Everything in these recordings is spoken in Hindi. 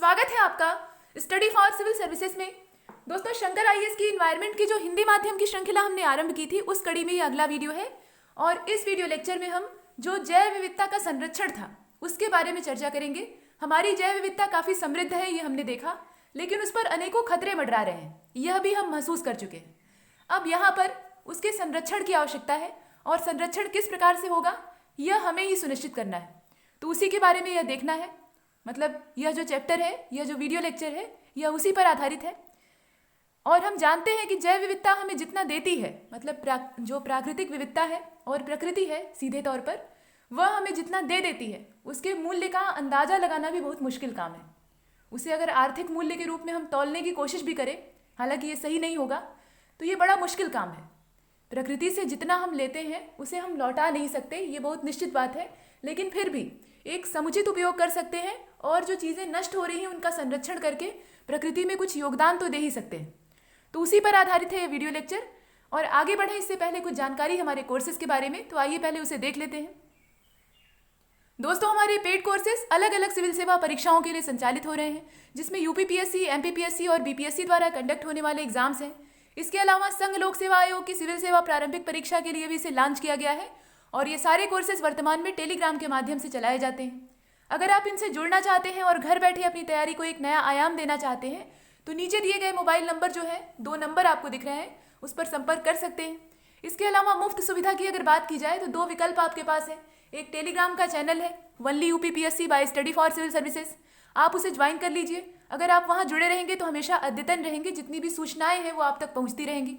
स्वागत है आपका स्टडी फॉर सिविल सर्विसेज में। दोस्तों, शंकर आईएएस की इन्वायरमेंट की जो हिंदी माध्यम की श्रृंखला हमने आरंभ की थी, उस कड़ी में ये अगला वीडियो है। और इस वीडियो लेक्चर में हम जो जैव विविधता का संरक्षण था उसके बारे में चर्चा करेंगे। हमारी जैव विविधता काफ़ी समृद्ध है, ये हमने देखा, लेकिन उस पर अनेकों खतरे मंडरा रहे हैं, यह भी हम महसूस कर चुके हैं। अब यहाँ पर उसके संरक्षण की आवश्यकता है, और संरक्षण किस प्रकार से होगा यह हमें ही सुनिश्चित करना है। तो उसी के बारे में यह देखना है। मतलब यह जो चैप्टर है, यह जो वीडियो लेक्चर है, यह उसी पर आधारित है। और हम जानते हैं कि जैव विविधता हमें जितना देती है, मतलब जो प्राकृतिक विविधता है और प्रकृति है सीधे तौर पर, वह हमें जितना दे देती है, उसके मूल्य का अंदाज़ा लगाना भी बहुत मुश्किल काम है। उसे अगर आर्थिक मूल्य के रूप में हम तौलने की कोशिश भी करें, हालांकि ये सही नहीं होगा, तो ये बड़ा मुश्किल काम है। प्रकृति से जितना हम लेते हैं उसे हम लौटा नहीं सकते, ये बहुत निश्चित बात है, लेकिन फिर भी एक समुचित उपयोग कर सकते हैं और जो चीज़ें नष्ट हो रही हैं उनका संरक्षण करके प्रकृति में कुछ योगदान तो दे ही सकते हैं। तो उसी पर आधारित है ये वीडियो लेक्चर। और आगे बढ़े इससे पहले कुछ जानकारी हमारे कोर्सेज के बारे में, तो आइए पहले उसे देख लेते हैं। दोस्तों, हमारे पेड कोर्सेज अलग अलग सिविल सेवा परीक्षाओं के लिए संचालित हो रहे हैं, जिसमें यूपीपीएससी, एमपीपीएससी और बीपीएससी द्वारा कंडक्ट होने वाले एग्जाम्स हैं। इसके अलावा संघ लोक सेवा आयोग की सिविल सेवा प्रारंभिक परीक्षा के लिए भी इसे लॉन्च किया गया है। और ये सारे कोर्सेज वर्तमान में टेलीग्राम के माध्यम से चलाए जाते हैं। अगर आप इनसे जुड़ना चाहते हैं और घर बैठे अपनी तैयारी को एक नया आयाम देना चाहते हैं, तो नीचे दिए गए मोबाइल नंबर जो है, 2 नंबर आपको दिख रहे हैं, उस पर संपर्क कर सकते हैं। इसके अलावा मुफ्त सुविधा की अगर बात की जाए तो 2 विकल्प आपके पास है। एक टेलीग्राम का चैनल है, only UPPSC by study for civil services, आप उसे ज्वाइन कर लीजिए। अगर आप वहाँ जुड़े रहेंगे तो हमेशा अद्यतन रहेंगे, जितनी भी सूचनाएं हैं वो आप तक पहुँचती रहेंगी।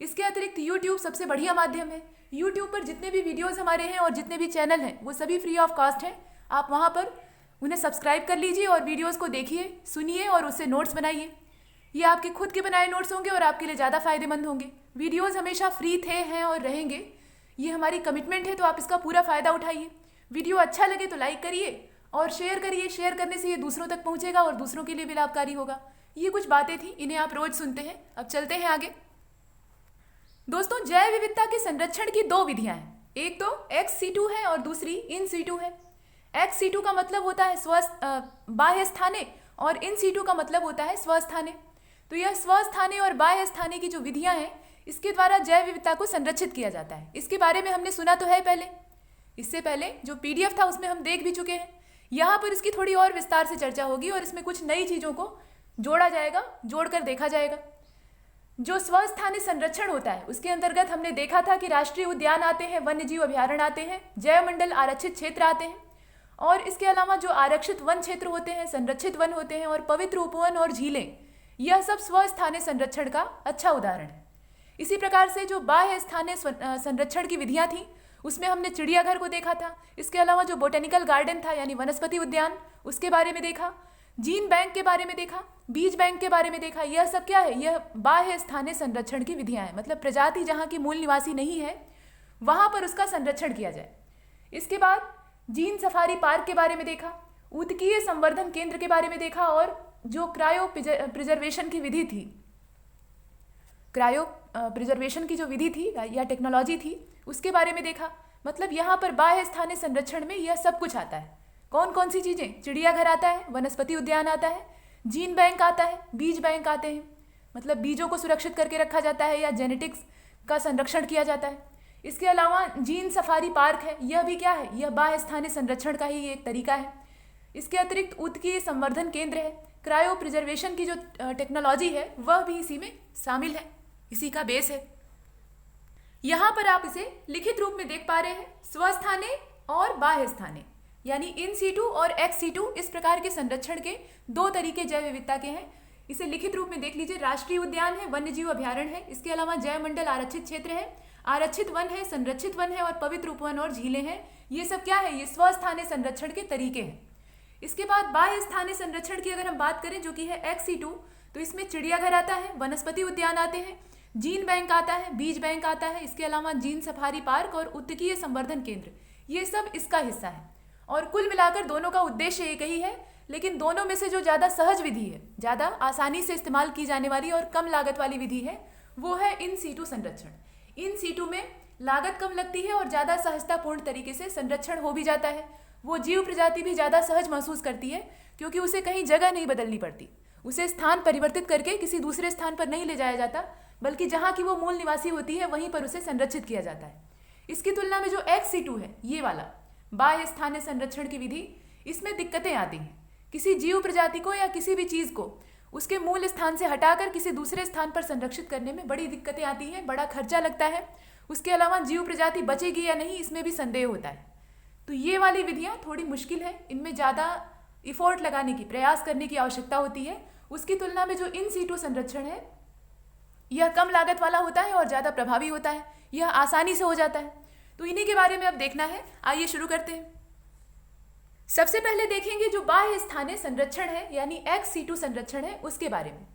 इसके अतिरिक्त यूट्यूब सबसे बढ़िया माध्यम है। यूट्यूब पर जितने भी वीडियोस हमारे हैं और जितने भी चैनल हैं वो सभी फ्री ऑफ कॉस्ट हैं। आप वहाँ पर उन्हें सब्सक्राइब कर लीजिए और वीडियोस को देखिए, सुनिए और उससे नोट्स बनाइए। ये आपके खुद के बनाए नोट्स होंगे और आपके लिए ज़्यादा फायदेमंद होंगे। वीडियोस हमेशा फ्री थे, हैं और रहेंगे, ये हमारी कमिटमेंट है, तो आप इसका पूरा फ़ायदा उठाइए। वीडियो अच्छा लगे तो लाइक करिए और शेयर करिए। शेयर करने से ये दूसरों तक पहुँचेगा और दूसरों के लिए भी लाभकारी होगा। ये कुछ बातें थी, इन्हें आप रोज़ सुनते हैं। अब चलते हैं आगे। दोस्तों, जैव विविधता के संरक्षण की 2 विधियां हैं। एक तो एक्स सीटू है और दूसरी इन सीटू है। एक्स सीटू का मतलब होता है बाह्य स्थाने, और इन सीटू का मतलब होता है स्वस्थाने। तो यह स्वस्थाने और बाह्य स्थाने की जो विधियां हैं, इसके द्वारा जैव विविधता को संरक्षित किया जाता है। इसके बारे में हमने सुना तो है पहले, इससे पहले जो पीडीएफ था उसमें हम देख भी चुके हैं। यहाँ पर इसकी थोड़ी और विस्तार से चर्चा होगी और इसमें कुछ नई चीज़ों को जोड़ा जाएगा, जोड़कर देखा जाएगा। जो स्वस्थानीय संरक्षण होता है उसके अंतर्गत हमने देखा था कि राष्ट्रीय उद्यान आते हैं, वन्य जीव अभ्यारण्य आते हैं, जैव मंडल आरक्षित क्षेत्र आते हैं, और इसके अलावा जो आरक्षित वन क्षेत्र होते हैं, संरक्षित वन होते हैं, और पवित्र उपवन और झीलें, यह सब स्वस्थानीय संरक्षण का अच्छा उदाहरण है। इसी प्रकार से जो बाह्य स्थानीय संरक्षण की विधियाँ थी, उसमें हमने चिड़ियाघर को देखा था। इसके अलावा जो बोटेनिकल गार्डन था यानी वनस्पति उद्यान, उसके बारे में देखा, जीन बैंक के बारे में देखा, बीज बैंक के बारे में देखा। यह सब क्या है? यह बाह्य स्थानीय संरक्षण की विधियां हैं। मतलब प्रजाति जहाँ की मूल निवासी नहीं है वहाँ पर उसका संरक्षण किया जाए। इसके बाद जीन सफारी पार्क के बारे में देखा, ऊतकीय संवर्धन केंद्र के बारे में देखा, और जो क्रायो प्रिजर्वेशन की विधि थी, क्रायो प्रिजर्वेशन की जो विधि थी या टेक्नोलॉजी थी, उसके बारे में देखा। मतलब यहाँ पर बाह्य स्थानीय संरक्षण में यह सब कुछ आता है। कौन कौन सी चीज़ें? चिड़ियाघर आता है, वनस्पति उद्यान आता है, जीन बैंक आता है, बीज बैंक आते हैं, मतलब बीजों को सुरक्षित करके रखा जाता है या जेनेटिक्स का संरक्षण किया जाता है। इसके अलावा जीन सफारी पार्क है, यह भी क्या है? यह बाह्य स्थानीय संरक्षण का ही एक तरीका है। इसके अतिरिक्त ऊतकीय संवर्धन केंद्र है, क्रायो प्रिजर्वेशन की जो टेक्नोलॉजी है वह भी इसी में शामिल है, इसी का बेस है। यहाँ पर आप इसे लिखित रूप में देख पा रहे हैं, स्वस्थाने और बाह्य स्थाने, यानी इन सीटू और एक्स सीटू, इस प्रकार के संरक्षण के 2 तरीके जैव विविधता के हैं। इसे लिखित रूप में देख लीजिए। राष्ट्रीय उद्यान है, वन्य जीव अभ्यारण्य है, इसके अलावा जैव मंडल आरक्षित क्षेत्र है, आरक्षित वन है, संरक्षित वन है, और पवित्र उपवन और झीलें हैं। ये सब क्या है? ये स्वस्थानीय संरक्षण के तरीके हैं। इसके बाद बाह्य स्थानीय संरक्षण की अगर हम बात करें, जो कि है एक्स सीटू, तो इसमें चिड़ियाघर आता है, वनस्पति उद्यान आते हैं, जीन बैंक आता है, बीज बैंक आता है, इसके अलावा जीन सफारी पार्क और ऊतकीय संवर्धन केंद्र, ये सब इसका हिस्सा है। और कुल मिलाकर दोनों का उद्देश्य एक ही है, लेकिन दोनों में से जो ज़्यादा सहज विधि है, ज़्यादा आसानी से इस्तेमाल की जाने वाली और कम लागत वाली विधि है, वो है इन सीटू संरक्षण। इन सीटू में लागत कम लगती है और ज़्यादा सहजतापूर्ण तरीके से संरक्षण हो भी जाता है। वो जीव प्रजाति भी ज़्यादा सहज महसूस करती है, क्योंकि उसे कहीं जगह नहीं बदलनी पड़ती। उसे स्थान परिवर्तित करके किसी दूसरे स्थान पर नहीं ले जाया जाता, बल्कि जहाँ की वो मूल निवासी होती है वहीं पर उसे संरक्षित किया जाता है। इसकी तुलना में जो XC2 है, ये वाला बाह्य स्थानीय संरक्षण की विधि, इसमें दिक्कतें आती हैं। किसी जीव प्रजाति को या किसी भी चीज़ को उसके मूल स्थान से हटाकर किसी दूसरे स्थान पर संरक्षित करने में बड़ी दिक्कतें आती हैं, बड़ा खर्चा लगता है। उसके अलावा जीव प्रजाति बचेगी या नहीं, इसमें भी संदेह होता है। तो ये वाली विधियाँ थोड़ी मुश्किल है, इनमें ज़्यादा इफोर्ट लगाने की, प्रयास करने की आवश्यकता होती है। उसकी तुलना में जो इन सीटू संरक्षण है, यह कम लागत वाला होता है और ज़्यादा प्रभावी होता है, यह आसानी से हो जाता है। तो इन्हीं के बारे में अब देखना है। आइए शुरू करते हैं। सबसे पहले देखेंगे जो बाह्य स्थानीय संरक्षण है, यानी XC2 संरक्षण है, उसके बारे में।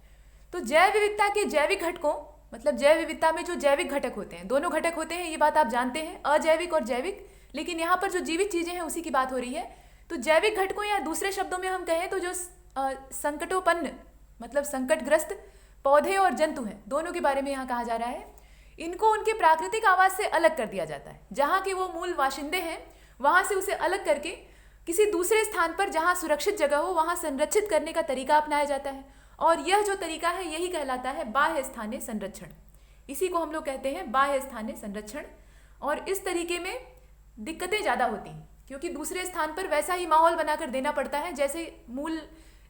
तो जैव विविधता के जैविक घटकों, मतलब जैव विविधता में जो जैविक घटक होते हैं, दोनों घटक होते हैं, ये बात आप जानते हैं, अजैविक और जैविक, लेकिन यहाँ पर जो जीवित चीज़ें हैं उसी की बात हो रही है। तो जैविक घटकों, या दूसरे शब्दों में हम कहें तो जो संकटोपन्न, मतलब संकटग्रस्त पौधे और जंतु हैं, दोनों के बारे में यहाँ कहा जा रहा है। इनको उनके प्राकृतिक आवास से अलग कर दिया जाता है। जहाँ के वो मूल बाशिंदे हैं वहाँ से उसे अलग करके किसी दूसरे स्थान पर जहाँ सुरक्षित जगह हो वहाँ संरक्षित करने का तरीका अपनाया जाता है। और यह जो तरीका है यही कहलाता है बाह्य स्थानीय संरक्षण। इसी को हम लोग कहते हैं बाह्य स्थानीय संरक्षण। और इस तरीके में दिक्कतें ज़्यादा होती हैं, क्योंकि दूसरे स्थान पर वैसा ही माहौल बनाकर देना पड़ता है जैसे मूल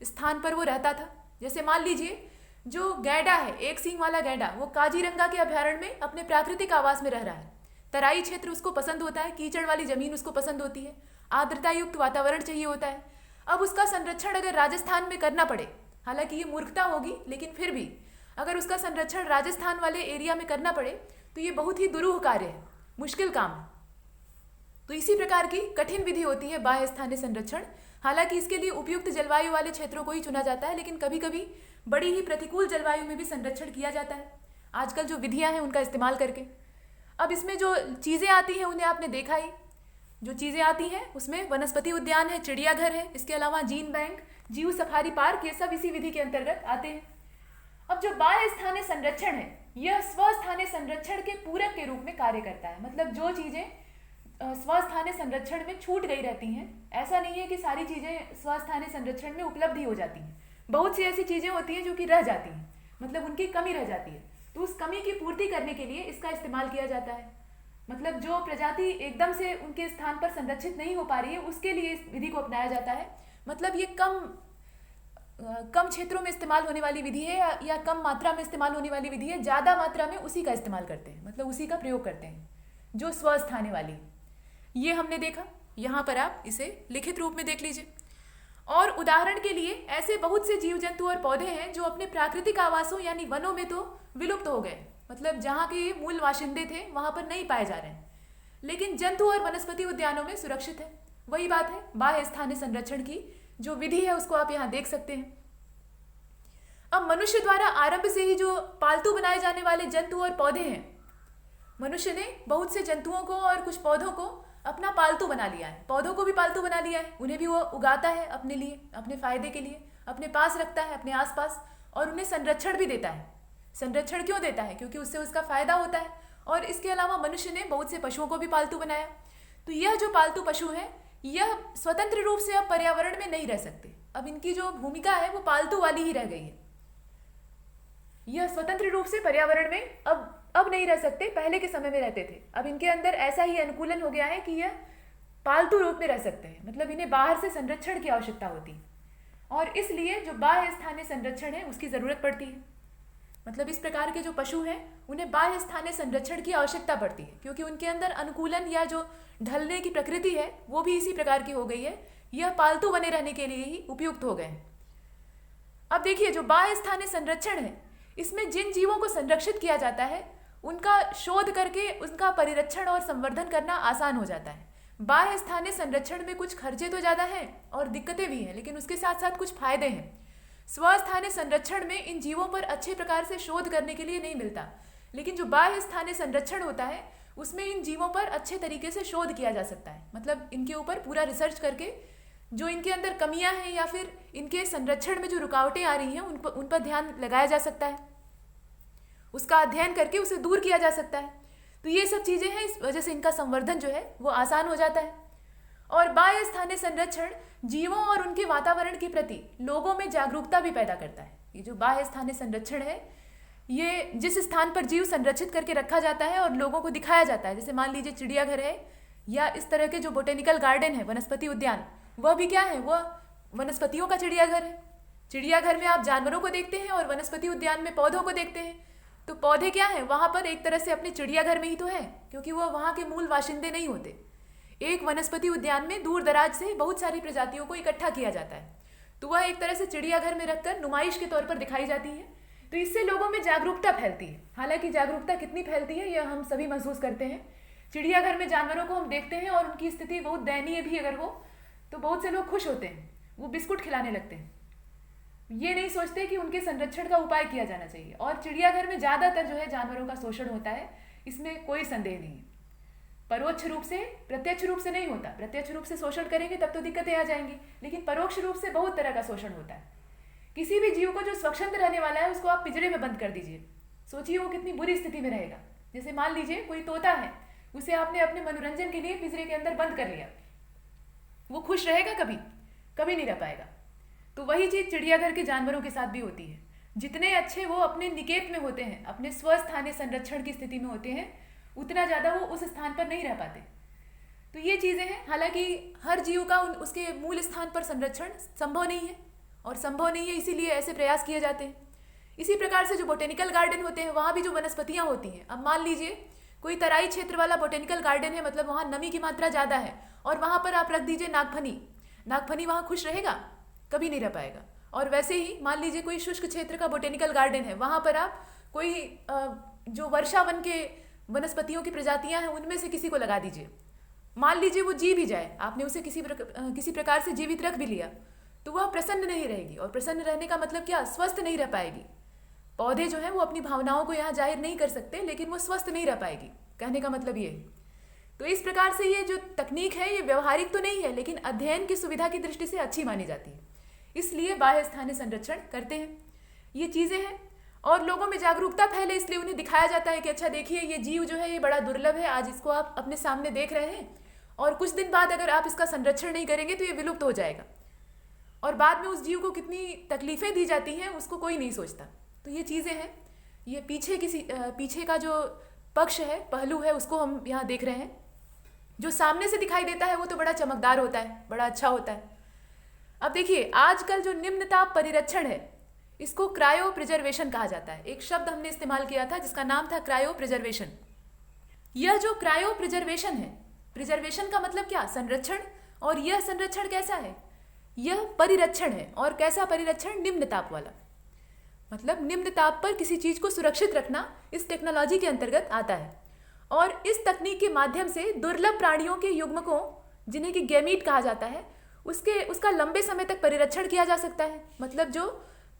स्थान पर वो रहता था। जैसे मान लीजिए जो गैंडा है, एक सींग वाला गैंडा, वो काजीरंगा के अभयारण्य में अपने प्राकृतिक आवास में रह रहा है। तराई क्षेत्र उसको पसंद होता है, कीचड़ वाली जमीन उसको पसंद होती है, आर्द्रता युक्त वातावरण चाहिए होता है। अब उसका संरक्षण अगर राजस्थान में करना पड़े, हालांकि ये मूर्खता होगी, लेकिन फिर भी अगर उसका संरक्षण राजस्थान वाले एरिया में करना पड़े तो ये बहुत ही दुरूह कार्य है, मुश्किल काम है। तो इसी प्रकार की कठिन विधि होती है बाह्य स्थानीय संरक्षण। हालांकि इसके लिए उपयुक्त जलवायु वाले क्षेत्रों को ही चुना जाता है, लेकिन कभी कभी बड़ी ही प्रतिकूल जलवायु में भी संरक्षण किया जाता है आजकल जो विधियां हैं उनका इस्तेमाल करके। अब इसमें जो चीज़ें आती हैं उन्हें आपने देखा ही। जो चीज़ें आती हैं उसमें वनस्पति उद्यान है, चिड़ियाघर है, इसके अलावा जीन बैंक, जीव सफारी पार्क, ये सब इसी विधि के अंतर्गत आते हैं। अब जो बाह्य स्थानीय संरक्षण है यह स्वस्थानीय संरक्षण के पूरक के रूप में कार्य करता है। मतलब जो चीज़ें स्वस्थानीय संरक्षण में छूट गई रहती हैं, ऐसा नहीं है कि सारी चीज़ें स्वस्थानीय संरक्षण में उपलब्ध ही हो जाती हैं। बहुत सी ऐसी चीज़ें होती हैं जो कि रह जाती हैं, मतलब उनकी कमी रह जाती है, तो उस कमी की पूर्ति करने के लिए इसका इस्तेमाल किया जाता है। मतलब जो प्रजाति एकदम से उनके स्थान पर संरक्षित नहीं हो पा रही है उसके लिए इस विधि को अपनाया जाता है। मतलब ये कम क्षेत्रों में इस्तेमाल होने वाली विधि है, या कम मात्रा में इस्तेमाल होने वाली विधि है। ज़्यादा मात्रा में उसी का इस्तेमाल करते हैं, मतलब उसी का प्रयोग करते हैं जो स्वस्थानीय वाली। ये हमने देखा, यहाँ पर आप इसे लिखित रूप में देख लीजिए। और उदाहरण के लिए ऐसे बहुत से जीव जंतु और पौधे हैं जो अपने प्राकृतिक आवासों यानी वनों में तो विलुप्त हो गए, मतलब जहाँ के मूल बाशिंदे थे वहाँ पर नहीं पाए जा रहे हैं, लेकिन जंतु और वनस्पति उद्यानों में सुरक्षित है। वही बात है बाह्य स्थानीय संरक्षण की जो विधि है उसको आप यहाँ देख सकते हैं। अब मनुष्य द्वारा आरंभ से ही जो पालतू बनाए जाने वाले जंतु और पौधे हैं, मनुष्य ने बहुत से जंतुओं को और कुछ पौधों को अपना पालतू बना लिया है। पौधों को भी पालतू बना लिया है, उन्हें भी वो उगाता है अपने लिए, अपने फायदे के लिए, अपने पास रखता है, अपने आसपास, और उन्हें संरक्षण भी देता है। संरक्षण क्यों देता है? क्योंकि उससे उसका फायदा होता है। और इसके अलावा मनुष्य ने बहुत से पशुओं को भी पालतू बनाया। तो यह जो पालतू पशु हैं यह स्वतंत्र रूप से अब पर्यावरण में नहीं रह सकते। अब इनकी जो भूमिका है वो पालतू वाली ही रह गई है। यह स्वतंत्र रूप से पर्यावरण में अब नहीं रह सकते, पहले के समय में रहते थे। अब इनके अंदर ऐसा ही अनुकूलन हो गया है कि यह पालतू रूप में रह सकते हैं, मतलब इन्हें बाहर से संरक्षण की आवश्यकता होती है, और इसलिए जो बाह्य स्थानीय संरक्षण है उसकी ज़रूरत पड़ती है। मतलब इस प्रकार के जो पशु हैं उन्हें बाह्य स्थानीय संरक्षण की आवश्यकता पड़ती है, क्योंकि उनके अंदर अनुकूलन या जो ढलने की प्रकृति है वो भी इसी प्रकार की हो गई है। यह पालतू बने रहने के लिए ही उपयुक्त हो गए। अब देखिए जो बाह्य स्थानीय संरक्षण है इसमें जिन जीवों को संरक्षित किया जाता है उनका शोध करके उनका परिरक्षण और संवर्धन करना आसान हो जाता है। बाह्य स्थानीय संरक्षण में कुछ खर्चे तो ज़्यादा हैं और दिक्कतें भी हैं, लेकिन उसके साथ साथ कुछ फायदे हैं। स्वस्थानीय संरक्षण में इन जीवों पर अच्छे प्रकार से शोध करने के लिए नहीं मिलता, लेकिन जो बाह्य स्थानीय संरक्षण होता है उसमें इन जीवों पर अच्छे तरीके से शोध किया जा सकता है। मतलब इनके ऊपर पूरा रिसर्च करके जो इनके अंदर कमियां हैं या फिर इनके संरक्षण में जो रुकावटें आ रही हैं उन पर ध्यान लगाया जा सकता है, उसका अध्ययन करके उसे दूर किया जा सकता है। तो ये सब चीज़ें हैं, इस वजह से इनका संवर्धन जो है वो आसान हो जाता है। और बाह्य स्थानीय संरक्षण जीवों और उनके वातावरण के प्रति लोगों में जागरूकता भी पैदा करता है। ये जो बाह्य स्थानीय संरक्षण है, ये जिस स्थान पर जीव संरक्षित करके रखा जाता है और लोगों को दिखाया जाता है, जैसे मान लीजिए चिड़ियाघर है या इस तरह के जो बोटेनिकल गार्डन है, वनस्पति उद्यान, वह भी क्या है, वह वनस्पतियों का चिड़ियाघर है। चिड़ियाघर में आप जानवरों को देखते हैं और वनस्पति उद्यान में पौधों को देखते हैं। तो पौधे क्या है, वहाँ पर एक तरह से अपने चिड़ियाघर में ही तो है, क्योंकि वह वहाँ के मूल बाशिंदे नहीं होते। एक वनस्पति उद्यान में दूर दराज से बहुत सारी प्रजातियों को इकट्ठा किया जाता है, तो वह एक तरह से चिड़ियाघर में रखकर नुमाइश के तौर पर दिखाई जाती है। तो इससे लोगों में जागरूकता फैलती है। हालांकि जागरूकता कितनी फैलती है यह हम सभी महसूस करते हैं। चिड़ियाघर में जानवरों को हम देखते हैं और उनकी स्थिति बहुत दयनीय भी अगर हो तो बहुत से लोग खुश होते हैं, वो बिस्कुट खिलाने लगते हैं, ये नहीं सोचते कि उनके संरक्षण का उपाय किया जाना चाहिए। और चिड़ियाघर में ज़्यादातर जो है जानवरों का शोषण होता है, इसमें कोई संदेह नहीं है। परोक्ष रूप से, प्रत्यक्ष रूप से नहीं होता। प्रत्यक्ष रूप से शोषण करेंगे तब तो दिक्कतें आ जाएंगी, लेकिन परोक्ष रूप से बहुत तरह का शोषण होता है। किसी भी जीव को जो स्वच्छंद रहने वाला है उसको आप पिंजरे में बंद कर दीजिए, सोचिए वो कितनी बुरी स्थिति में रहेगा। जैसे मान लीजिए कोई तोता है, उसे आपने अपने मनोरंजन के लिए पिंजरे के अंदर बंद कर लिया, वो खुश रहेगा? कभी कभी नहीं रह पाएगा। तो वही चीज़ चिड़ियाघर के जानवरों के साथ भी होती है। जितने अच्छे वो अपने निकेत में होते हैं, अपने स्वस्थानीय संरक्षण की स्थिति में होते हैं, उतना ज़्यादा वो उस स्थान पर नहीं रह पाते। तो ये चीज़ें हैं। हालांकि हर जीव का उसके मूल स्थान पर संरक्षण संभव नहीं है, और संभव नहीं है इसीलिए ऐसे प्रयास किए जाते हैं। इसी प्रकार से जो बोटेनिकल गार्डन होते हैं, वहाँ भी जो वनस्पतियाँ होती हैं, अब मान लीजिए कोई तराई क्षेत्र वाला बोटेनिकल गार्डन है, मतलब वहाँ नमी की मात्रा ज़्यादा है, और वहाँ पर आप रख दीजिए नागफनी, नागफनी वहाँ खुश रहेगा? कभी नहीं रह पाएगा। और वैसे ही मान लीजिए कोई शुष्क क्षेत्र का बोटेनिकल गार्डन है, वहाँ पर आप कोई जो वर्षा वन के वनस्पतियों की प्रजातियाँ हैं उनमें से किसी को लगा दीजिए, मान लीजिए वो जी भी जाए, आपने उसे किसी प्रकार से जीवित रख भी लिया, तो वह प्रसन्न नहीं रहेगी। और प्रसन्न रहने का मतलब क्या? स्वस्थ नहीं रह पाएगी। पौधे जो हैं वो अपनी भावनाओं को यहाँ जाहिर नहीं कर सकते, लेकिन वो स्वस्थ नहीं रह पाएगी, कहने का मतलब ये है। तो इस प्रकार से ये जो तकनीक है ये व्यवहारिक तो नहीं है, लेकिन अध्ययन की सुविधा की दृष्टि से अच्छी मानी जाती है, इसलिए बाह्य स्थानीय संरक्षण करते हैं। ये चीज़ें हैं, और लोगों में जागरूकता फैले इसलिए उन्हें दिखाया जाता है कि अच्छा देखिए ये जीव जो है ये बड़ा दुर्लभ है, आज इसको आप अपने सामने देख रहे हैं, और कुछ दिन बाद अगर आप इसका संरक्षण नहीं करेंगे तो ये विलुप्त हो जाएगा। और बाद में उस जीव को कितनी तकलीफ़ें दी जाती हैं उसको कोई नहीं सोचता। तो ये चीज़ें हैं। ये पीछे का जो पक्ष है, पहलू है, उसको हम यहाँ देख रहे हैं। जो सामने से दिखाई देता है वो तो बड़ा चमकदार होता है, बड़ा अच्छा होता है। अब देखिए आजकल जो निम्न ताप परिरक्षण है इसको क्रायो प्रिजर्वेशन कहा जाता है। एक शब्द हमने इस्तेमाल किया था जिसका नाम था क्रायो प्रिजर्वेशन। यह जो क्रायो प्रिजर्वेशन है, प्रिजर्वेशन का मतलब क्या? संरक्षण। और यह संरक्षण कैसा है? यह परिरक्षण है। और कैसा परिरक्षण? निम्न ताप वाला। मतलब निम्न ताप पर किसी चीज़ को सुरक्षित रखना इस टेक्नोलॉजी के अंतर्गत आता है। और इस तकनीक के माध्यम से दुर्लभ प्राणियों के युग्मकों, जिन्हें कि गैमीट कहा जाता है, उसका लंबे समय तक परिरक्षण किया जा सकता है। मतलब जो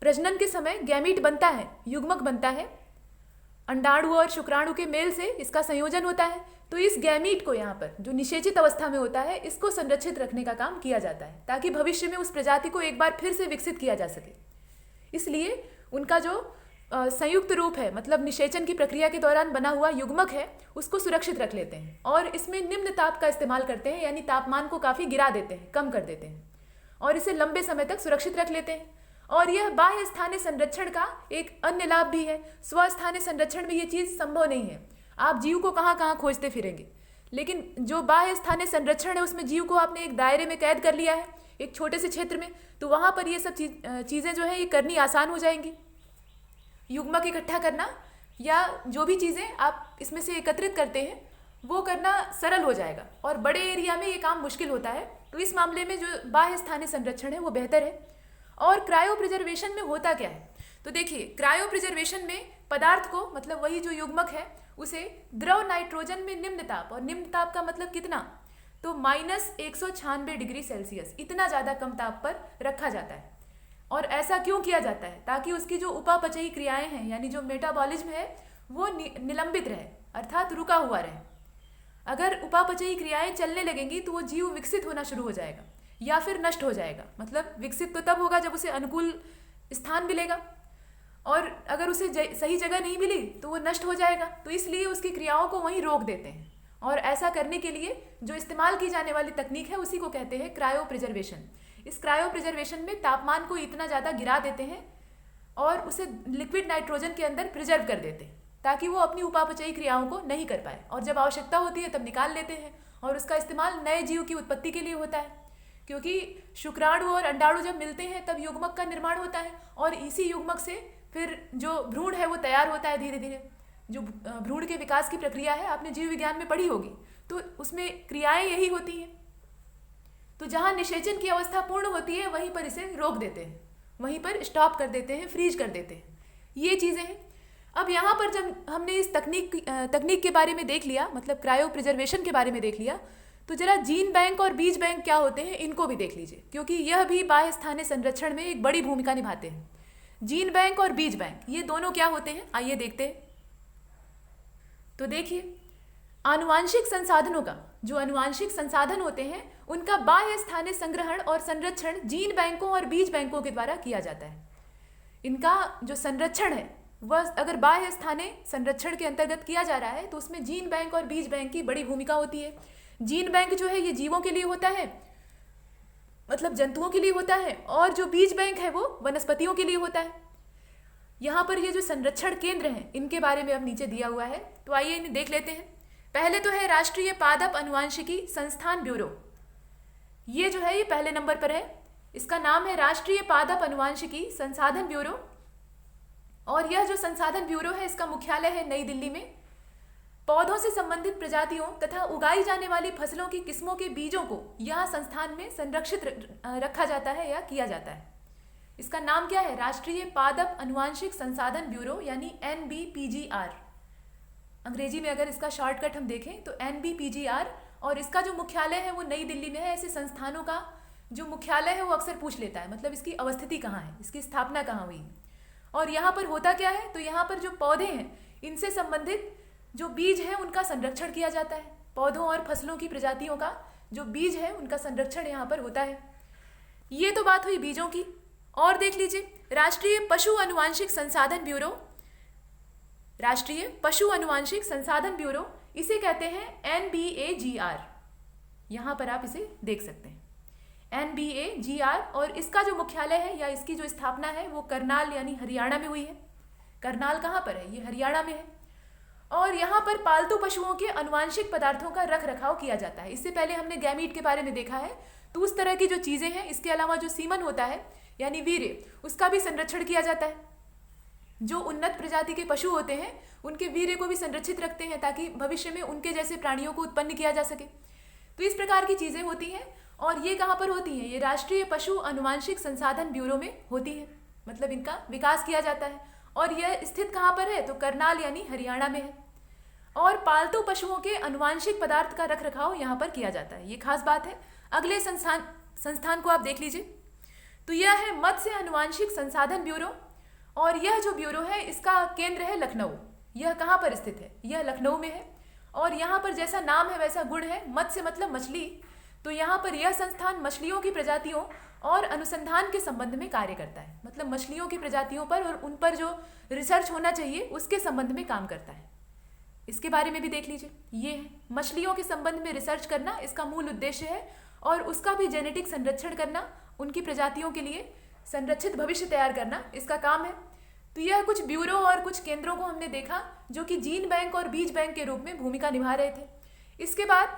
प्रजनन के समय गैमीट बनता है, युग्मक बनता है, अंडाणु और शुक्राणु के मेल से इसका संयोजन होता है, तो इस गैमीट को यहाँ पर जो निषेचित अवस्था में होता है इसको संरक्षित रखने का काम किया जाता है, ताकि भविष्य में उस प्रजाति को एक बार फिर से विकसित किया जा सके। इसलिए उनका जो संयुक्त रूप है, मतलब निषेचन की प्रक्रिया के दौरान बना हुआ युग्मक है, उसको सुरक्षित रख लेते हैं। और इसमें निम्न ताप का इस्तेमाल करते हैं, यानी तापमान को काफ़ी गिरा देते हैं, कम कर देते हैं, और इसे लंबे समय तक सुरक्षित रख लेते हैं। और यह बाह्य स्थानीय संरक्षण का एक अन्य लाभ भी है। स्वस्थानीय संरक्षण में ये चीज़ संभव नहीं है। आप जीव को कहाँ कहाँ खोजते फिरेंगे, लेकिन जो बाह्य स्थानीय संरक्षण है उसमें जीव को आपने एक दायरे में कैद कर लिया है, एक छोटे से क्षेत्र में, तो वहाँ पर ये सब चीज़ें जो है ये करनी आसान हो जाएंगी। युग्मक इकट्ठा करना या जो भी चीज़ें आप इसमें से एकत्रित करते हैं वो करना सरल हो जाएगा, और बड़े एरिया में ये काम मुश्किल होता है। तो इस मामले में जो बाह्य स्थानीय संरक्षण है वो बेहतर है। और क्रायो प्रिजर्वेशन में होता क्या है? तो देखिए क्रायो प्रिजर्वेशन में पदार्थ को, मतलब वही जो युग्मक है, उसे द्रव नाइट्रोजन में निम्न ताप, और निम्न ताप का मतलब कितना? तो -196 डिग्री सेल्सियस, इतना ज़्यादा कम ताप पर रखा जाता है। और ऐसा क्यों किया जाता है? ताकि उसकी जो उपापचयी क्रियाएं हैं, यानी जो मेटाबॉलिज्म है, वो निलंबित रहे, अर्थात रुका हुआ रहे। अगर उपापचयी क्रियाएं चलने लगेंगी तो वो जीव विकसित होना शुरू हो जाएगा या फिर नष्ट हो जाएगा। मतलब विकसित तो तब होगा जब उसे अनुकूल स्थान मिलेगा, और अगर उसे सही जगह नहीं मिली तो वो नष्ट हो जाएगा। तो इसलिए उसकी क्रियाओं को वहीं रोक देते हैं, और ऐसा करने के लिए जो इस्तेमाल की जाने वाली तकनीक है उसी को कहते हैं क्रायो प्रिजर्वेशन। इस क्रायो प्रिजर्वेशन में तापमान को इतना ज़्यादा गिरा देते हैं और उसे लिक्विड नाइट्रोजन के अंदर प्रिजर्व कर देते हैं ताकि वो अपनी उपापचयी क्रियाओं को नहीं कर पाए, और जब आवश्यकता होती है तब निकाल लेते हैं। और उसका इस्तेमाल नए जीव की उत्पत्ति के लिए होता है, क्योंकि शुक्राणु और अंडाणु जब मिलते हैं तब युग्मक का निर्माण होता है और इसी युग्मक से फिर जो भ्रूण है वो तैयार होता है धीरे धीरे। जो भ्रूण के विकास की प्रक्रिया है आपने जीव विज्ञान में पढ़ी होगी, तो उसमें क्रियाएं यही होती हैं। तो जहाँ निषेचन की अवस्था पूर्ण होती है वहीं पर इसे रोक देते हैं, वहीं पर स्टॉप कर देते हैं, फ्रीज कर देते हैं। ये चीज़ें हैं। अब यहाँ पर जब हमने इस तकनीक के बारे में देख लिया, मतलब क्रायो प्रिजर्वेशन के बारे में देख लिया, तो जरा जीन बैंक और बीज बैंक क्या होते हैं इनको भी देख लीजिए, क्योंकि यह भी बाह्य स्थानीय संरक्षण में एक बड़ी भूमिका निभाते हैं। जीन बैंक और बीज बैंक ये दोनों क्या होते हैं, आइए देखते हैं। तो देखिए, आनुवांशिक संसाधनों का, जो आनुवांशिक संसाधन होते हैं उनका बाह्य स्थानीय संग्रहण और संरक्षण जीन बैंकों और बीज बैंकों के द्वारा किया जाता है। इनका जो संरक्षण है वह अगर बाह्य स्थानीय संरक्षण के अंतर्गत किया जा रहा है तो उसमें जीन बैंक और बीज बैंक की बड़ी भूमिका होती है। जीन बैंक जो है ये जीवों के लिए होता है, मतलब जंतुओं के लिए होता है, और जो बीज बैंक है वो वनस्पतियों के लिए होता है। यहाँ पर ये जो संरक्षण केंद्र हैं इनके बारे में अब नीचे दिया हुआ है, तो आइए इन्हें देख लेते हैं। पहले तो है राष्ट्रीय पादप अनुवांशिकी संस्थान ब्यूरो। ये जो है ये पहले नंबर पर है। इसका नाम है राष्ट्रीय पादप अनुवांशिकी संसाधन ब्यूरो, और यह जो संसाधन ब्यूरो है इसका मुख्यालय है नई दिल्ली में। पौधों से संबंधित प्रजातियों तथा उगाई जाने वाली फसलों की किस्मों के बीजों को यहाँ संस्थान में संरक्षित रखा जाता है या किया जाता है। इसका नाम क्या है, राष्ट्रीय पादप अनुवांशिक संसाधन ब्यूरो, यानी NBPGR। अंग्रेजी में अगर इसका शॉर्टकट हम देखें तो NBPGR, और इसका जो मुख्यालय है वो नई दिल्ली में है। ऐसे संस्थानों का जो मुख्यालय है वो अक्सर पूछ लेता है, मतलब इसकी अवस्थिति कहाँ है, इसकी स्थापना कहाँ हुई है। और यहाँ पर होता क्या है, तो यहाँ पर जो पौधे हैं इनसे संबंधित जो बीज है उनका संरक्षण किया जाता है। पौधों और फसलों की प्रजातियों का जो बीज है उनका संरक्षण यहाँ पर होता है। ये तो बात हुई बीजों की। और देख लीजिए, राष्ट्रीय पशु अनुवांशिक संसाधन ब्यूरो, राष्ट्रीय पशु अनुवांशिक संसाधन ब्यूरो, इसे कहते हैं NBAGR। यहाँ पर आप इसे देख सकते हैं, NBAGR। और इसका जो मुख्यालय है या इसकी जो स्थापना है वो करनाल यानी हरियाणा में हुई है। करनाल कहाँ पर है, ये हरियाणा में है। और यहाँ पर पालतू पशुओं के अनुवांशिक पदार्थों का रख रखाव किया जाता है। इससे पहले हमने गैमीट के बारे में देखा है, तो उस तरह की जो चीज़ें हैं, इसके अलावा जो सीमन होता है यानी वीर्य, उसका भी संरक्षण किया जाता है। जो उन्नत प्रजाति के पशु होते हैं उनके वीर्य को भी संरक्षित रखते हैं ताकि भविष्य में उनके जैसे प्राणियों को उत्पन्न किया जा सके। तो इस प्रकार की चीज़ें होती हैं। और ये कहाँ पर होती हैं, ये राष्ट्रीय पशु अनुवांशिक संसाधन ब्यूरो में होती है, मतलब इनका विकास किया जाता है। और यह स्थित कहाँ पर है, तो करनाल यानी हरियाणा में है। और पालतू पशुओं के अनुवांशिक पदार्थ का रख रखाव यहाँ पर किया जाता है, ये खास बात है। अगले संस्थान को आप देख लीजिए, तो यह है मत्स्य अनुवांशिक संसाधन ब्यूरो। और यह जो ब्यूरो है इसका केंद्र है लखनऊ। यह कहाँ पर स्थित है, यह लखनऊ में है। और यहाँ पर जैसा नाम है वैसा गुण है, मत्स्य मतलब मछली। तो यहाँ पर यह संस्थान मछलियों की प्रजातियों और अनुसंधान के संबंध में कार्य करता है, मतलब मछलियों की प्रजातियों पर और उन पर जो रिसर्च होना चाहिए उसके संबंध में काम करता है। इसके बारे में भी देख लीजिए, ये है मछलियों के संबंध में रिसर्च करना इसका मूल उद्देश्य है, और उसका भी जेनेटिक संरक्षण करना, उनकी प्रजातियों के लिए संरक्षित भविष्य तैयार करना इसका काम है। तो यह कुछ ब्यूरो और कुछ केंद्रों को हमने देखा जो कि जीन बैंक और बीज बैंक के रूप में भूमिका निभा रहे थे। इसके बाद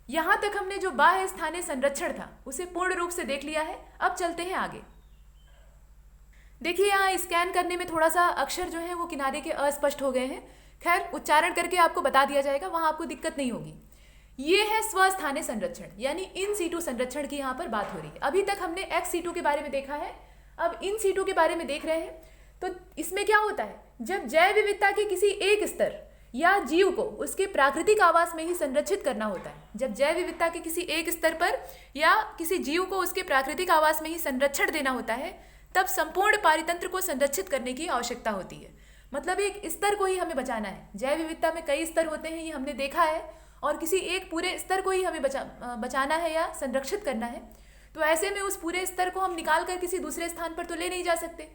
यहाँ तक हमने जो बाह्य स्थानीय संरक्षण था उसे पूर्ण रूप से देख लिया है। अब चलते हैं आगे। देखिए, यहाँ स्कैन करने में थोड़ा सा अक्षर जो है वो किनारे के अस्पष्ट हो गए हैं। खैर, उच्चारण करके आपको बता दिया जाएगा, वहाँ आपको दिक्कत नहीं होगी। ये है स्वस्थानीय संरक्षण, यानी इन सीटू संरक्षण की यहाँ पर बात हो रही है। अभी तक हमने एक्स सीटू के बारे में देखा है, अब इन सीटू के बारे में देख रहे हैं। तो इसमें क्या होता है, जब जैव विविधता के किसी एक स्तर या जीव को उसके प्राकृतिक आवास में ही संरक्षित करना होता है, जब जैव विविधता के किसी एक स्तर पर या किसी जीव को उसके प्राकृतिक आवास में ही संरक्षण देना होता है, तब संपूर्ण पारितंत्र को संरक्षित करने की आवश्यकता होती है। मतलब एक स्तर को ही हमें बचाना है। जैव विविधता में कई स्तर होते हैं, ये हमने देखा है, और किसी एक पूरे स्तर को ही हमें बचाना है या संरक्षित करना है। तो ऐसे में उस पूरे स्तर को हम निकाल कर किसी दूसरे स्थान पर तो ले नहीं जा सकते,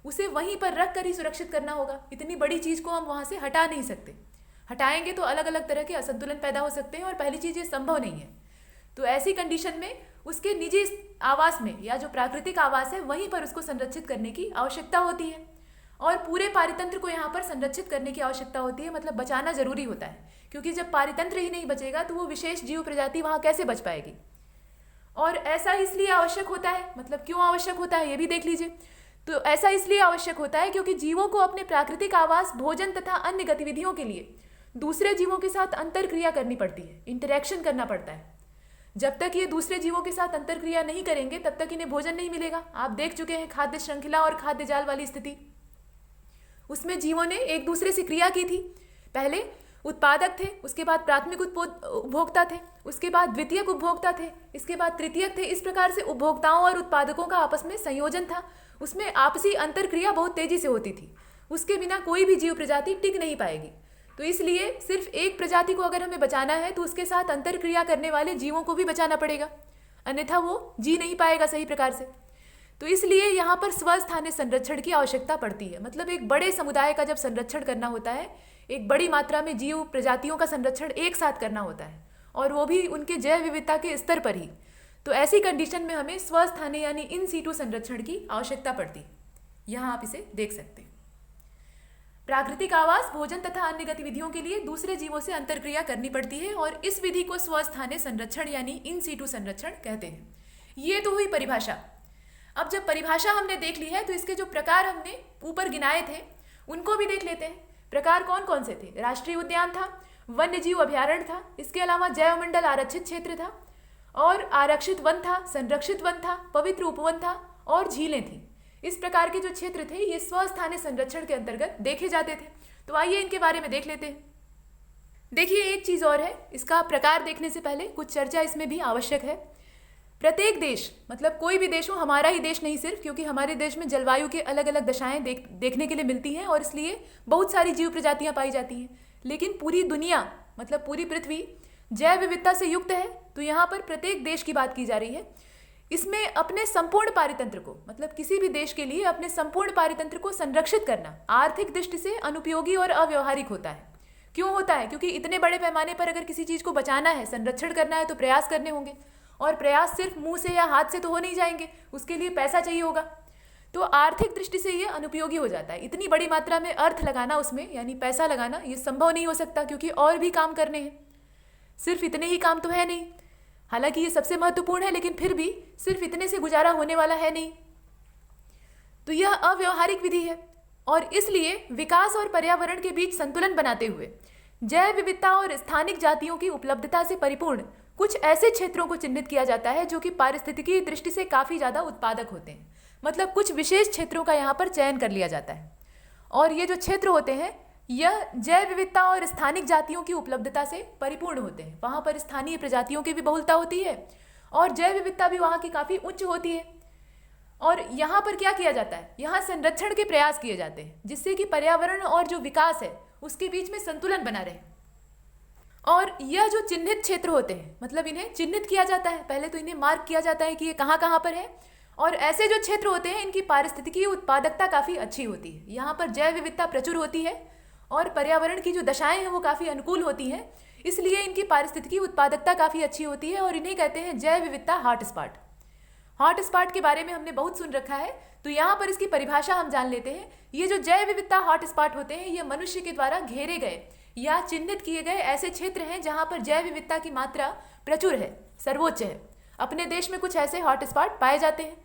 उसे वहीं पर रख कर ही सुरक्षित करना होगा। इतनी बड़ी चीज़ को हम वहाँ से हटा नहीं सकते। हटाएंगे तो अलग अलग तरह के असंतुलन पैदा हो सकते हैं और पहली चीज़ ये संभव नहीं है। तो ऐसी कंडीशन में उसके निजी आवास में या जो प्राकृतिक आवास है वहीं पर उसको संरक्षित करने की आवश्यकता होती है और पूरे पारितंत्र को यहाँ पर संरक्षित करने की आवश्यकता होती है, मतलब बचाना जरूरी होता है, क्योंकि जब पारितंत्र ही नहीं बचेगा तो वो विशेष जीव प्रजाति वहाँ कैसे बच पाएगी। और ऐसा इसलिए आवश्यक होता है, मतलब क्यों आवश्यक होता है ये भी देख लीजिए। तो ऐसा इसलिए आवश्यक होता है क्योंकि जीवों को अपने प्राकृतिक आवास, भोजन तथा अन्य गतिविधियों के लिए दूसरे जीवों के साथ अंतरक्रिया करनी पड़ती है, इंटरेक्शन करना पड़ता है। जब तक ये दूसरे जीवों के साथ अंतरक्रिया नहीं करेंगे तब तक इन्हें भोजन नहीं मिलेगा। आप देख चुके हैं खाद्य श्रृंखला और खाद्य जाल वाली स्थिति, उसमें जीवों ने एक दूसरे से क्रिया की थी। पहले उत्पादक थे, उसके बाद प्राथमिक उपभोक्ता थे, उसके बाद द्वितीयक उपभोक्ता थे, इसके बाद तृतीयक थे। इस प्रकार से उपभोक्ताओं और उत्पादकों का आपस में संयोजन था। उसमें आपसी अंतरक्रिया बहुत तेजी से होती थी। उसके बिना कोई भी जीव प्रजाति टिक नहीं पाएगी। तो इसलिए सिर्फ एक प्रजाति को अगर हमें बचाना है तो उसके साथ अंतरक्रिया करने वाले जीवों को भी बचाना पड़ेगा, अन्यथा वो जी नहीं पाएगा सही प्रकार से। तो इसलिए यहाँ पर स्वस्थानीय संरक्षण की आवश्यकता पड़ती है। मतलब एक बड़े समुदाय का जब संरक्षण करना होता है, एक बड़ी मात्रा में जीव प्रजातियों का संरक्षण एक साथ करना होता है और वो भी उनके जैव विविधता के स्तर पर ही। तो ऐसी कंडीशन में हमें स्वस्थानीय यानी इन सीटू संरक्षण की आवश्यकता पड़ती है। यहाँ आप इसे देख सकते हैं। प्राकृतिक आवास, भोजन तथा अन्य गतिविधियों के लिए दूसरे जीवों से अंतरक्रिया करनी पड़ती है और इस विधि को स्वस्थानीय संरक्षण यानी इन सीटू संरक्षण कहते हैं। ये तो हुई परिभाषा। अब जब परिभाषा हमने देख ली है तो इसके जो प्रकार हमने ऊपर गिनाए थे उनको भी देख लेते हैं। प्रकार कौन कौन से थे? राष्ट्रीय उद्यान था, वन्य जीव अभ्यारण्य था, इसके अलावा जैवमंडल आरक्षित क्षेत्र था और आरक्षित वन था, संरक्षित वन था, पवित्र उपवन था और झीलें थी। इस प्रकार के जो क्षेत्र थे ये स्वस्थानीय संरक्षण के अंतर्गत देखे जाते थे। तो आइए इनके बारे में देख लेते हैं। देखिए एक चीज और है, इसका प्रकार देखने से पहले कुछ चर्चा इसमें भी आवश्यक है। प्रत्येक देश, मतलब कोई भी देश हो, हमारा ही देश नहीं सिर्फ, क्योंकि हमारे देश में जलवायु के अलग अलग दशाएं देखने के लिए मिलती हैं और इसलिए बहुत सारी जीव प्रजातियां पाई जाती हैं। लेकिन पूरी दुनिया, मतलब पूरी पृथ्वी जैव विविधता से युक्त है। तो यहाँ पर प्रत्येक देश की बात की जा रही है। इसमें अपने संपूर्ण पारितंत्र को, मतलब किसी भी देश के लिए अपने संपूर्ण पारितंत्र को संरक्षित करना आर्थिक दृष्टि से अनुपयोगी और अव्यवहारिक होता है। क्यों होता है? क्योंकि इतने बड़े पैमाने पर अगर किसी चीज को बचाना है, संरक्षण करना है तो प्रयास करने होंगे और प्रयास सिर्फ मुंह से या हाथ से तो हो नहीं जाएंगे, उसके लिए पैसा चाहिए होगा। तो आर्थिक दृष्टि से ये अनुपयोगी हो जाता है। इतनी बड़ी मात्रा में अर्थ लगाना उसमें, यानी पैसा लगाना, ये संभव नहीं हो सकता क्योंकि और भी काम करने हैं। सिर्फ इतने ही काम तो है नहीं, हालांकि ये सबसे महत्वपूर्ण है, लेकिन फिर भी सिर्फ इतने से गुजारा होने वाला है नहीं। तो यह अव्यवहारिक विधि है और इसलिए विकास और पर्यावरण के बीच संतुलन बनाते हुए जैव विविधता और स्थानिक जातियों की उपलब्धता से परिपूर्ण कुछ ऐसे क्षेत्रों को चिन्हित किया जाता है जो कि पारिस्थितिकी दृष्टि से काफी ज्यादा उत्पादक होते हैं। मतलब कुछ विशेष क्षेत्रों का यहाँ पर चयन कर लिया जाता है और ये जो क्षेत्र होते हैं यह जैव विविधता और स्थानिक जातियों की उपलब्धता से परिपूर्ण होते हैं। वहाँ पर स्थानीय प्रजातियों की भी बहुलता होती है और जैव विविधता भी वहाँ की काफ़ी उच्च होती है। और यहाँ पर क्या किया जाता है? यहाँ संरक्षण के प्रयास किए जाते हैं जिससे कि पर्यावरण और जो विकास है उसके बीच में संतुलन बना रहे। और यह जो चिन्हित क्षेत्र होते हैं, मतलब इन्हें चिन्हित किया जाता है, पहले तो इन्हें मार्क किया जाता है कि ये कहाँ कहाँ पर है। और ऐसे जो क्षेत्र होते हैं इनकी पारिस्थितिकी उत्पादकता काफ़ी अच्छी होती है। यहाँ पर जैव विविधता प्रचुर होती है और पर्यावरण की जो दशाएं हैं वो काफ़ी अनुकूल होती हैं, इसलिए इनकी पारिस्थितिकी उत्पादकता काफ़ी अच्छी होती है और इन्हें कहते हैं जैव विविधता हॉटस्पॉट। हॉटस्पॉट के बारे में हमने बहुत सुन रखा है, तो यहाँ पर इसकी परिभाषा हम जान लेते हैं। ये जो जैव विविधता हॉटस्पॉट होते हैं ये मनुष्य के द्वारा घेरे गए या चिन्हित किए गए ऐसे क्षेत्र हैं जहाँ पर जैव विविधता की मात्रा प्रचुर है, सर्वोच्च है। अपने देश में कुछ ऐसे हॉटस्पॉट पाए जाते हैं।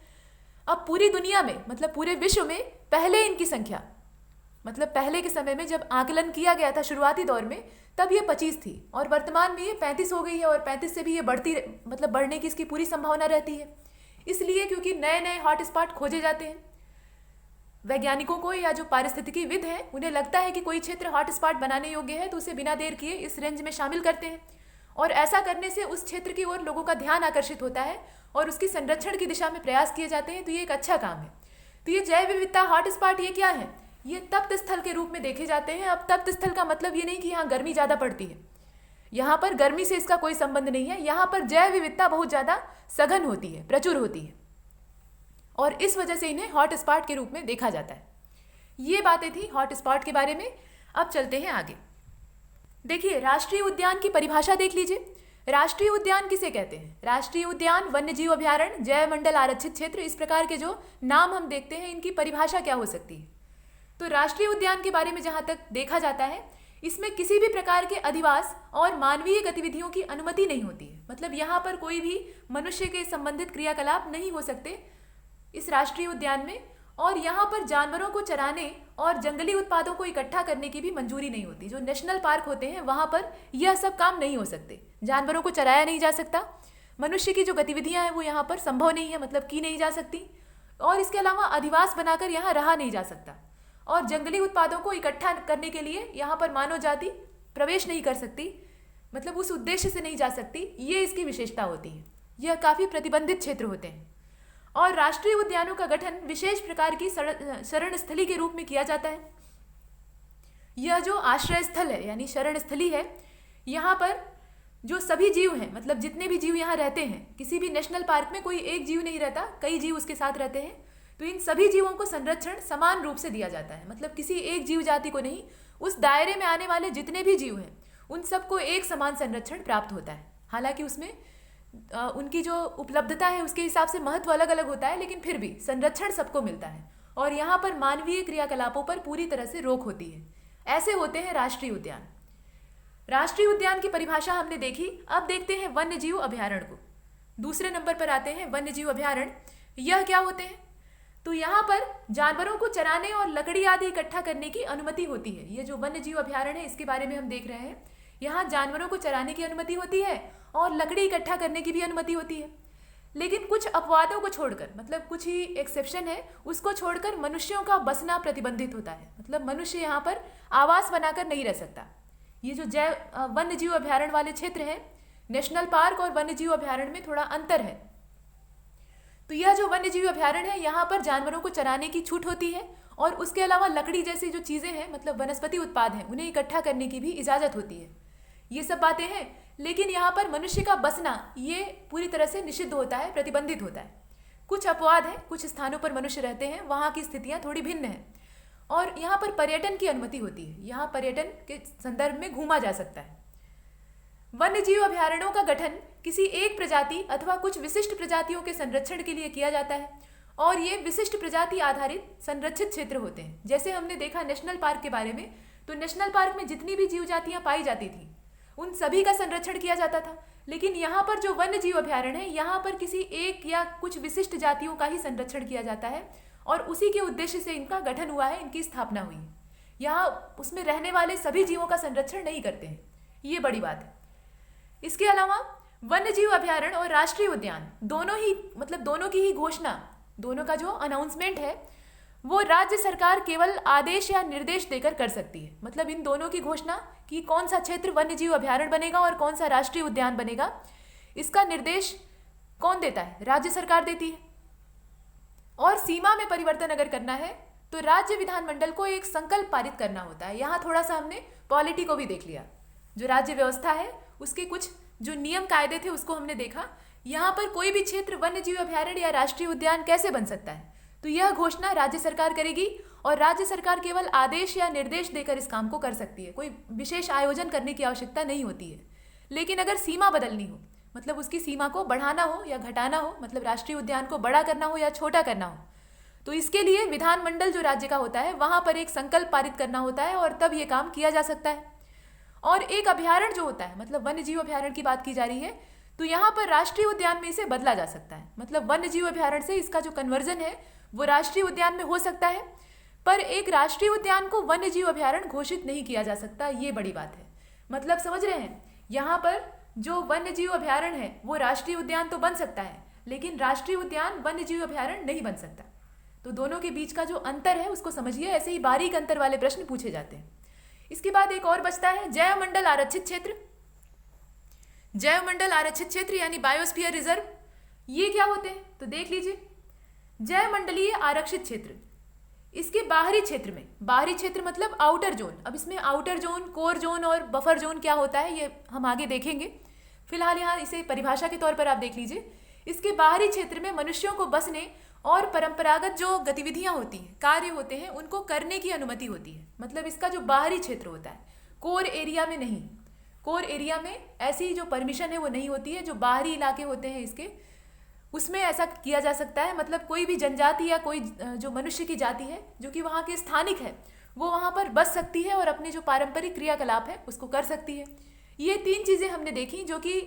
अब पूरी दुनिया में, मतलब पूरे विश्व में पहले इनकी संख्या, मतलब पहले के समय में जब आकलन किया गया था शुरुआती दौर में, तब ये 25 थी और वर्तमान में ये 35 हो गई है और 35 से भी ये बढ़ने की इसकी पूरी संभावना रहती है। इसलिए क्योंकि नए नए हॉटस्पॉट खोजे जाते हैं। वैज्ञानिकों को या जो पारिस्थितिकी विद हैं उन्हें लगता है कि कोई क्षेत्र हॉटस्पॉट बनाने योग्य है तो उसे बिना देर किए इस रेंज में शामिल करते हैं और ऐसा करने से उस क्षेत्र की ओर लोगों का ध्यान आकर्षित होता है और उसकी संरक्षण की दिशा में प्रयास किए जाते हैं। तो ये एक अच्छा काम है। तो ये जैव विविधता हॉटस्पॉट ये क्या है? ये तप्त स्थल के रूप में देखे जाते हैं। अब तप्त स्थल का मतलब ये नहीं कि यहाँ गर्मी ज़्यादा पड़ती है, यहाँ पर गर्मी से इसका कोई संबंध नहीं है। यहाँ पर जैव विविधता बहुत ज़्यादा सघन होती है, प्रचुर होती है और इस वजह से इन्हें हॉटस्पॉट के रूप में देखा जाता है। ये बातें थी हॉटस्पॉट के बारे में। अब चलते हैं आगे। देखिए, राष्ट्रीय उद्यान की परिभाषा देख लीजिए। राष्ट्रीय उद्यान किसे कहते हैं? राष्ट्रीय उद्यान, वन्य जीव अभयारण्य, जैव मंडल आरक्षित क्षेत्र, इस प्रकार के जो नाम हम देखते हैं, इनकी परिभाषा क्या हो सकती है? तो राष्ट्रीय उद्यान के बारे में जहाँ तक देखा जाता है, इसमें किसी भी प्रकार के अधिवास और मानवीय गतिविधियों की अनुमति नहीं होती है। मतलब यहाँ पर कोई भी मनुष्य के संबंधित क्रियाकलाप नहीं हो सकते इस राष्ट्रीय उद्यान में, और यहाँ पर जानवरों को चराने और जंगली उत्पादों को इकट्ठा करने की भी मंजूरी नहीं होती। जो नेशनल पार्क होते हैं वहाँ पर यह सब काम नहीं हो सकते। जानवरों को चराया नहीं जा सकता, मनुष्य की जो गतिविधियाँ हैं वो यहाँ पर संभव नहीं है, मतलब की नहीं जा सकती, और इसके अलावा अधिवास बनाकर यहाँ रहा नहीं जा सकता, और जंगली उत्पादों को इकट्ठा करने के लिए यहाँ पर मानव जाति प्रवेश नहीं कर सकती, मतलब उस उद्देश्य से नहीं जा सकती। ये इसकी विशेषता होती है। यह काफ़ी प्रतिबंधित क्षेत्र होते हैं। और राष्ट्रीय उद्यानों का गठन विशेष प्रकार की शरण स्थली के रूप में किया जाता है। यह जो आश्रय स्थल है यानी शरण स्थली है, यहाँ पर जो सभी जीव हैं, मतलब जितने भी जीव यहाँ रहते हैं, किसी भी नेशनल पार्क में कोई एक जीव नहीं रहता, कई जीव उसके साथ रहते हैं, तो इन सभी जीवों को संरक्षण समान रूप से दिया जाता है। मतलब किसी एक जीव जाति को नहीं, उस दायरे में आने वाले जितने भी जीव हैं उन सबको एक समान संरक्षण प्राप्त होता है। हालांकि उसमें उनकी जो उपलब्धता है उसके हिसाब से महत्व अलग अलग होता है, लेकिन फिर भी संरक्षण सबको मिलता है, और यहाँ पर मानवीय क्रियाकलापों पर पूरी तरह से रोक होती है। ऐसे होते हैं राष्ट्रीय उद्यान। राष्ट्रीय उद्यान की परिभाषा हमने देखी। अब देखते हैं वन्य जीव अभयारण्य को। दूसरे नंबर पर आते हैं वन्य जीव अभयारण्य। यह क्या होते हैं? तो यहाँ पर जानवरों को चराने और लकड़ी आदि इकट्ठा करने की अनुमति होती है। ये जो वन्य जीव अभयारण्य है इसके बारे में हम देख रहे हैं। यहाँ जानवरों को चराने की अनुमति होती है और लकड़ी इकट्ठा करने की भी अनुमति होती है, लेकिन कुछ अपवादों को छोड़कर, मतलब कुछ ही एक्सेप्शन है, उसको छोड़कर मनुष्यों का बसना प्रतिबंधित होता है। मतलब मनुष्य यहाँ पर आवास बनाकर नहीं रह सकता। ये जो वन्य जीव अभयारण्य वाले क्षेत्र हैं, नेशनल पार्क और वन्य जीव अभयारण्य में थोड़ा अंतर है। तो यह जो वन्य जीव अभयारण्य है, यहाँ पर जानवरों को चराने की छूट होती है, और उसके अलावा लकड़ी जैसी जो चीज़ें हैं, मतलब वनस्पति उत्पाद हैं, उन्हें इकट्ठा करने की भी इजाज़त होती है। ये सब बातें हैं, लेकिन यहाँ पर मनुष्य का बसना ये पूरी तरह से निषिद्ध होता है, प्रतिबंधित होता है। कुछ अपवाद हैं, कुछ स्थानों पर मनुष्य रहते हैं, वहाँ की स्थितियाँ थोड़ी भिन्न हैं, और यहाँ पर पर्यटन की अनुमति होती है। यहाँ पर्यटन के संदर्भ में घूमा जा सकता है। वन्य जीव अभयारण्यों का गठन किसी एक प्रजाति अथवा कुछ विशिष्ट प्रजातियों के संरक्षण के लिए किया जाता है, और ये विशिष्ट प्रजाति आधारित संरक्षित क्षेत्र होते हैं। जैसे हमने देखा नेशनल पार्क के बारे में, तो नेशनल पार्क में जितनी भी जीव जातियाँ पाई जाती थी उन सभी का संरक्षण किया जाता था, लेकिन यहाँ पर जो वन्य जीव अभयारण्य है, यहाँ पर किसी एक या कुछ विशिष्ट जातियों का ही संरक्षण किया जाता है, और उसी के उद्देश्य से इनका गठन हुआ है, इनकी स्थापना हुई है। यहाँ उसमें रहने वाले सभी जीवों का संरक्षण नहीं करते हैं, ये बड़ी बात है। इसके अलावा वन्य जीव अभयारण्य और राष्ट्रीय उद्यान दोनों ही, मतलब दोनों की ही घोषणा, दोनों का जो अनाउंसमेंट है वो राज्य सरकार केवल आदेश या निर्देश देकर कर सकती है। मतलब इन दोनों की घोषणा कि कौन सा क्षेत्र वन्य जीव अभयारण्य बनेगा और कौन सा राष्ट्रीय उद्यान बनेगा, इसका निर्देश कौन देता है? राज्य सरकार देती है। और सीमा में परिवर्तन अगर करना है तो राज्य विधानमंडल को एक संकल्प पारित करना होता है। यहाँ थोड़ा सा हमने पॉलिटी को भी देख लिया, जो राज्य व्यवस्था है उसके कुछ जो नियम कायदे थे उसको हमने देखा। यहाँ पर कोई भी क्षेत्र वन्य जीव अभयारण्य या राष्ट्रीय उद्यान कैसे बन सकता है, तो यह घोषणा राज्य सरकार करेगी, और राज्य सरकार केवल आदेश या निर्देश देकर इस काम को कर सकती है। कोई विशेष आयोजन करने की आवश्यकता नहीं होती है। लेकिन अगर सीमा बदलनी हो, मतलब उसकी सीमा को बढ़ाना हो या घटाना हो, मतलब राष्ट्रीय उद्यान को बड़ा करना हो या छोटा करना हो, तो इसके लिए विधानमंडल जो राज्य का होता है वहाँ पर एक संकल्प पारित करना होता है, और तब ये काम किया जा सकता है। और एक अभयारण्य जो होता है, मतलब वन्य जीव अभयारण्य की बात की जा रही है, तो यहाँ पर राष्ट्रीय उद्यान में इसे बदला जा सकता है। मतलब वन्य जीव अभयारण्य से इसका जो कन्वर्जन है वो राष्ट्रीय उद्यान में हो सकता है, पर एक राष्ट्रीय उद्यान को वन्य जीव अभयारण्य घोषित नहीं किया जा सकता। ये बड़ी बात है। मतलब समझ रहे हैं, यहाँ पर जो वन्य जीव अभयारण्य है वो राष्ट्रीय उद्यान तो बन सकता है, लेकिन राष्ट्रीय उद्यान वन्य जीव अभयारण्य नहीं बन सकता। तो दोनों के बीच का जो अंतर है उसको समझिए। ऐसे ही बारीक अंतर वाले प्रश्न पूछे जाते हैं। इसके बाद एक और बचता है जैव मंडल आरक्षित क्षेत्र। जैव मंडल आरक्षित क्षेत्र यानी बायोस्फीयर रिजर्व, ये क्या होते हैं? तो देख लीजिए, जैव मंडलीय आरक्षित क्षेत्र, इसके बाहरी क्षेत्र में, बाहरी क्षेत्र मतलब आउटर जोन। अब इसमें आउटर जोन, कोर जोन और बफर जोन क्या होता है ये हम आगे देखेंगे। फिलहाल यहाँ इसे परिभाषा के तौर पर आप देख लीजिए। इसके बाहरी क्षेत्र में मनुष्यों को बसने और परंपरागत जो गतिविधियां होती हैं, कार्य होते हैं, उनको करने की अनुमति होती है। मतलब इसका जो बाहरी क्षेत्र होता है कोर एरिया में नहीं। कोर एरिया में ऐसी जो परमिशन है वो नहीं होती है। जो बाहरी इलाके होते हैं इसके, उसमें ऐसा किया जा सकता है। मतलब कोई भी जनजाति या कोई जो मनुष्य की जाति है जो कि वहाँ की स्थानिक है, वो वहाँ पर बस सकती है और अपने जो पारंपरिक क्रियाकलाप है उसको कर सकती है। ये 3 चीज़ें हमने देखी जो कि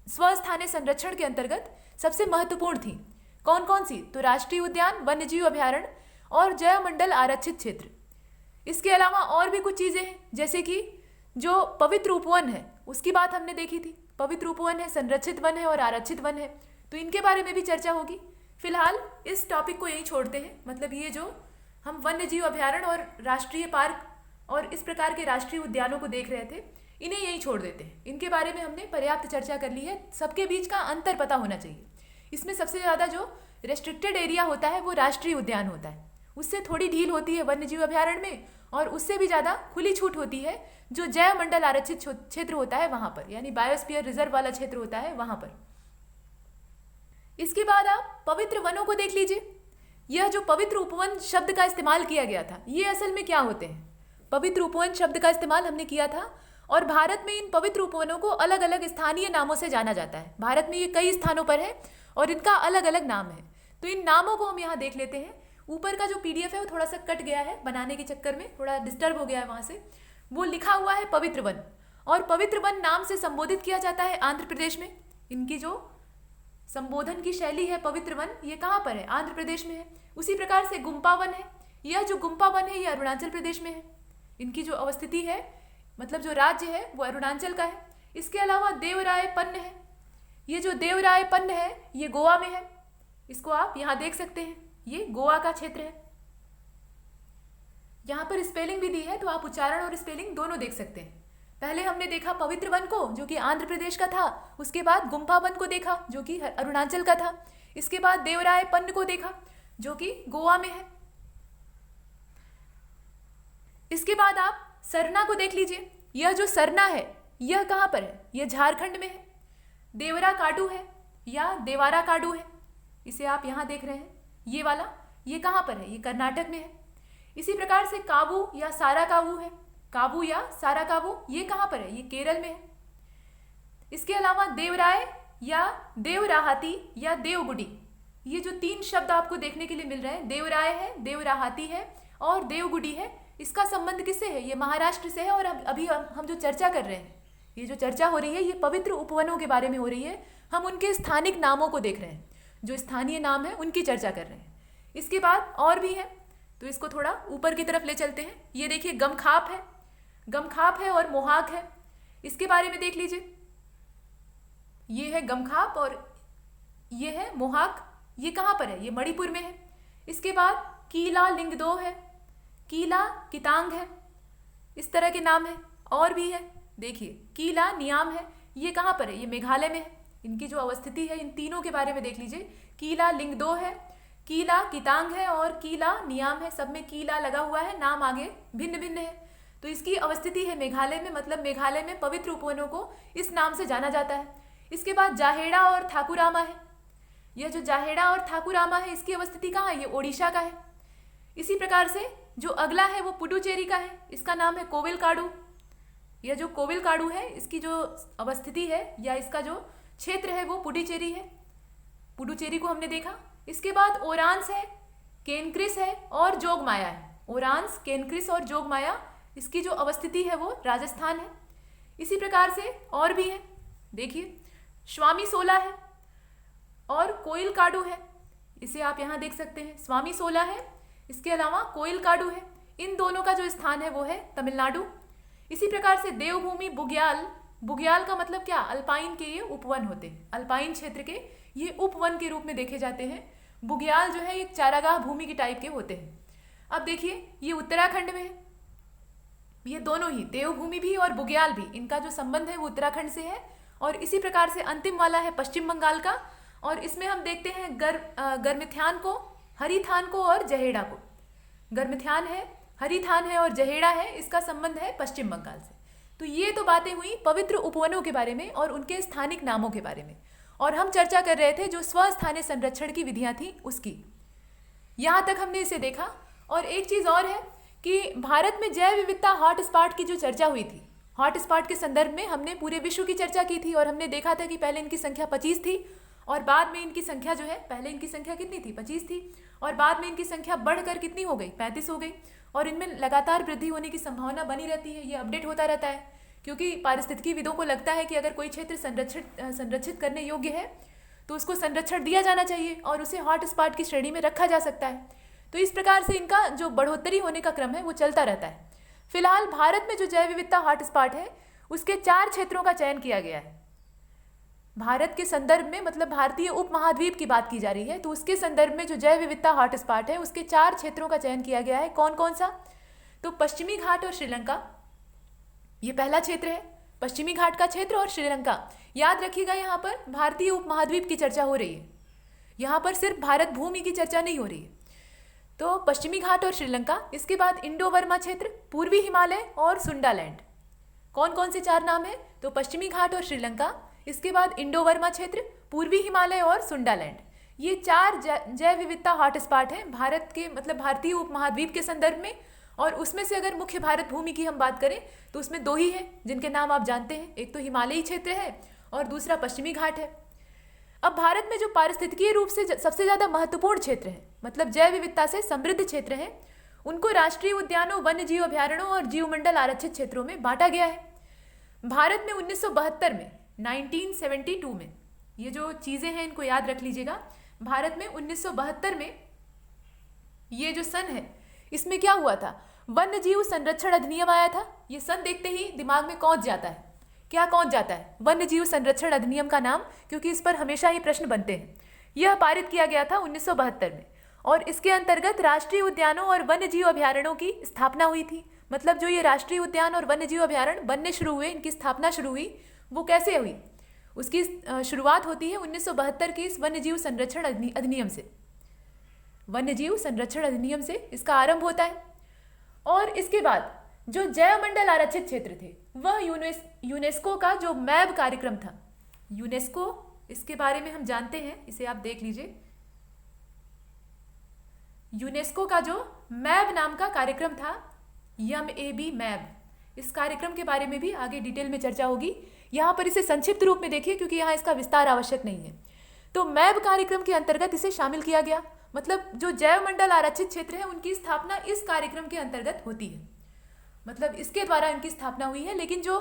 स्वस्थानीय संरक्षण के अंतर्गत सबसे महत्वपूर्ण थी। कौन कौन सी? तो राष्ट्रीय उद्यान, वन्यजीव अभ्यारण्य और जैवमंडल आरक्षित क्षेत्र। इसके अलावा और भी कुछ चीज़ें हैं, जैसे कि जो पवित्र उपवन है उसकी बात हमने देखी थी। पवित्र उपवन है, संरक्षित वन है और आरक्षित वन है, तो इनके बारे में भी चर्चा होगी। फिलहाल इस टॉपिक को यहीं छोड़ते हैं। मतलब ये जो हम वन्य जीव अभ्यारण्य और राष्ट्रीय पार्क और इस प्रकार के राष्ट्रीय उद्यानों को देख रहे थे, इन्हें यहीं छोड़ देते हैं। इनके बारे में हमने पर्याप्त चर्चा कर ली है। सबके बीच का अंतर पता होना चाहिए। इसमें सबसे ज़्यादा जो रेस्ट्रिक्टेड एरिया होता है वो राष्ट्रीय उद्यान होता है, उससे थोड़ी ढील होती है वन्य जीव अभ्यारण्य में, और उससे भी ज़्यादा खुली छूट होती है जो जैव मंडल आरक्षित क्षेत्र होता है वहाँ पर, यानी बायोस्फीयर रिजर्व वाला क्षेत्र होता है वहाँ पर। इसके बाद आप पवित्र वनों को देख लीजिए। यह जो पवित्र उपवन शब्द का इस्तेमाल किया गया था, ये असल में क्या होते हैं? पवित्र उपवन शब्द का इस्तेमाल हमने किया था और भारत में इन पवित्र उपवनों को अलग अलग स्थानीय नामों से जाना जाता है। भारत में ये कई स्थानों पर है और इनका अलग अलग नाम है। तो इन नामों को हम यहाँ देख लेते हैं। ऊपर का जो PDF है वो थोड़ा सा कट गया है, बनाने के चक्कर में थोड़ा डिस्टर्ब हो गया है वहाँ से। वो लिखा हुआ है पवित्र वन, और पवित्र वन नाम से संबोधित किया जाता है आंध्र प्रदेश में। इनकी जो संबोधन की शैली है पवित्र वन, ये कहाँ पर है? आंध्र प्रदेश में है। उसी प्रकार से गुम्पा वन है। यह जो गुम्पा वन है ये अरुणाचल प्रदेश में है। इनकी जो अवस्थिति है, मतलब जो राज्य है वो अरुणाचल का है। इसके अलावा देवराय पन्न है। ये जो देवराय पन्न है ये गोवा में है। इसको आप यहाँ देख सकते हैं, ये गोवा का क्षेत्र है। यहाँ पर स्पेलिंग भी दी है, तो आप उच्चारण और स्पेलिंग दोनों देख सकते हैं। पहले हमने देखा पवित्र वन को जो कि आंध्र प्रदेश का था, उसके बाद गुम्पा वन को देखा जो कि अरुणाचल का था, इसके बाद देवराय पन्न को देखा जो कि गोवा में है। इसके बाद आप सरना को देख लीजिए। यह जो सरना है यह कहाँ पर है? यह झारखंड में है। देवरा काडू है या देवारा काडू है, इसे आप यहाँ देख रहे हैं। ये वाला, ये कहाँ पर है? ये कर्नाटक में है। इसी प्रकार से काबू या सारा काबू है। काबू या सारा काबू ये कहाँ पर है? ये केरल में है। इसके अलावा देवराय या देवराहाती या देवगुडी, ये जो 3 शब्द आपको देखने के लिए मिल रहे हैं, देवराय है, देवराहाती है और देवगुडी है, इसका संबंध किससे है? ये महाराष्ट्र से है। और अभी हम जो चर्चा कर रहे हैं, ये जो चर्चा हो रही है ये पवित्र उपवनों के बारे में हो रही है। हम उनके स्थानिक नामों को देख रहे हैं, जो स्थानीय नाम है उनकी चर्चा कर रहे हैं। इसके बाद और भी है, तो इसको थोड़ा ऊपर की तरफ ले चलते हैं। ये देखिए गमखाप है, गमखाप है और मोहाक है, इसके बारे में देख लीजिए। ये है गमखाप और ये है मोहाक, ये कहाँ पर है? ये मणिपुर में है। इसके बाद कीला लिंगदो है, कीला कितांग है, इस तरह के नाम है। और भी है, देखिए कीला नियाम है, ये कहाँ पर है? ये मेघालय में है। इनकी जो अवस्थिति है इन तीनों के बारे में देख लीजिए। कीला लिंगदो है, कीला कितांग है और कीला नियाम है। सब में कीला लगा हुआ है, नाम आगे भिन्न भिन्न है। तो इसकी अवस्थिति है मेघालय में, मतलब मेघालय में पवित्र उपवनों को इस नाम से जाना जाता है। इसके बाद जाहेड़ा और ठाकुरामा है। यह जो जाहेड़ा और ठाकुरामा है इसकी अवस्थिति कहाँ है? ये ओडिशा का है। इसी प्रकार से जो अगला है वो पुडुचेरी का है, इसका नाम है कोविल काडू। यह जो कोविल काडू है इसकी जो अवस्थिति है या इसका जो क्षेत्र है वो पुडुचेरी है। पुडुचेरी को हमने देखा। इसके बाद ओरांस है, केनक्रिस है और जोगमाया है। ओरांस, केनक्रिस और जोगमाया, इसकी जो अवस्थिति है वो राजस्थान है। इसी प्रकार से और भी है, देखिए स्वामी सोला है और कोइल काडू है, इसे आप यहाँ देख सकते हैं। स्वामी सोला है, इसके अलावा कोइल काडू है। इन दोनों का जो स्थान है वो है तमिलनाडु। इसी प्रकार से देवभूमि बुग्याल, बुग्याल का मतलब क्या? अल्पाइन के ये उपवन होते हैं, अल्पाइन क्षेत्र के ये उपवन के रूप में देखे जाते हैं। बुग्याल जो है एक चारागाह भूमि की टाइप के होते हैं। अब देखिए ये उत्तराखंड में है। ये दोनों ही, देवभूमि भी और बुग्याल भी, इनका जो संबंध है वो उत्तराखंड से है। और इसी प्रकार से अंतिम वाला है पश्चिम बंगाल का, और इसमें हम देखते हैं गर्मिथ्यान को, हरिथान को और जहेड़ा को। गर्मिथ्यान है, हरिथान है और जहेड़ा है, इसका संबंध है पश्चिम बंगाल से। तो ये तो बातें हुई पवित्र उपवनों के बारे में और उनके स्थानिक नामों के बारे में। और हम चर्चा कर रहे थे जो स्वस्थानीय संरक्षण की विधियां थी उसकी। यहाँ तक हमने इसे देखा। और एक चीज़ और है कि भारत में जैव विविधता हॉटस्पॉट की जो चर्चा हुई थी, हॉटस्पॉट के संदर्भ में हमने पूरे विश्व की चर्चा की थी और हमने देखा था कि पहले इनकी संख्या 25 थी और बाद में इनकी संख्या जो है, पहले इनकी संख्या कितनी थी, 25 थी, और बाद में इनकी संख्या बढ़कर कितनी हो गई, 35 हो गई। और इनमें लगातार वृद्धि होने की संभावना बनी रहती है, ये अपडेट होता रहता है, क्योंकि पारिस्थितिकीविदों को लगता है कि अगर कोई क्षेत्र संरक्षित करने योग्य है तो उसको संरक्षण दिया जाना चाहिए और उसे हॉटस्पॉट की श्रेणी में रखा जा सकता है। तो इस प्रकार से इनका जो बढ़ोतरी होने का क्रम है वो चलता रहता है। फिलहाल भारत में जो जैव विविधता हॉटस्पॉट है उसके 4 क्षेत्रों का चयन किया गया है। भारत के संदर्भ में, मतलब भारतीय उपमहाद्वीप की बात की जा रही है, तो उसके संदर्भ में जो जैव विविधता हॉटस्पॉट है उसके 4 क्षेत्रों का चयन किया गया है। कौन कौन सा? तो पश्चिमी घाट और श्रीलंका, ये पहला क्षेत्र है, पश्चिमी घाट का क्षेत्र और श्रीलंका। याद रखिएगा, यहाँ पर भारतीय उपमहाद्वीप की चर्चा हो रही है, यहाँ पर सिर्फ भारत भूमि की चर्चा नहीं हो रही है। तो पश्चिमी घाट और श्रीलंका, इसके बाद इंडो बर्मा क्षेत्र, पूर्वी हिमालय और सुंडालैंड। कौन कौन से 4 नाम है? तो पश्चिमी घाट और श्रीलंका, इसके बाद इंडो बर्मा क्षेत्र, पूर्वी हिमालय और सुंडालैंड। ये 4 जैव विविधता हॉटस्पॉट हैं भारत के, मतलब भारतीय उपमहाद्वीप के संदर्भ में। और उसमें से अगर मुख्य भारत भूमि की हम बात करें तो उसमें 2 ही हैं जिनके नाम आप जानते हैं, एक तो हिमालयी क्षेत्र है और दूसरा पश्चिमी घाट है। अब भारत में जो पारिस्थितिकीय रूप से सबसे ज़्यादा महत्वपूर्ण क्षेत्र है, मतलब जैव विविधता से समृद्ध क्षेत्र हैं, उनको राष्ट्रीय उद्यानों, वन्य जीव अभयारण्यों और जीवमंडल आरक्षित क्षेत्रों में बांटा गया है। भारत में 1972 में, 1972 में, ये जो चीज़ें हैं इनको याद रख लीजिएगा। भारत में 1972 में ये जो सन है इसमें क्या हुआ था? वन्य जीव संरक्षण अधिनियम आया था। ये सन देखते ही दिमाग में कौंध जाता है, क्या कौंध जाता है? वन्य जीव संरक्षण अधिनियम का नाम, क्योंकि इस पर हमेशा ही प्रश्न बनते हैं। यह पारित किया गया था 1972 में और इसके अंतर्गत राष्ट्रीय उद्यानों और वन्य जीव अभयारण्यों की स्थापना हुई थी। मतलब जो ये राष्ट्रीय उद्यान और वन्य जीव अभयारण्य बनने शुरू हुए, इनकी स्थापना शुरू हुई, वो कैसे हुई? उसकी शुरुआत होती है 1972 के इस वन्य जीव संरक्षण अधिनियम से। वन्य जीव संरक्षण अधिनियम से इसका आरंभ होता है। और इसके बाद जो जैव मंडल आरक्षित क्षेत्र थे वह यूनेस्को का जो मैब कार्यक्रम था, यूनेस्को, इसके बारे में हम जानते हैं, इसे आप देख लीजिए। यूनेस्को का जो मैब नाम का कार्यक्रम था, MAB मैब, इस कार्यक्रम के बारे में भी आगे डिटेल में चर्चा होगी। यहाँ पर इसे संक्षिप्त रूप में देखिए क्योंकि यहाँ इसका विस्तार आवश्यक नहीं है। तो मैब कार्यक्रम के अंतर्गत इसे शामिल किया गया, मतलब जो जैव मंडल आरक्षित क्षेत्र है उनकी स्थापना इस कार्यक्रम के अंतर्गत होती है, मतलब इसके द्वारा इनकी स्थापना हुई है। लेकिन जो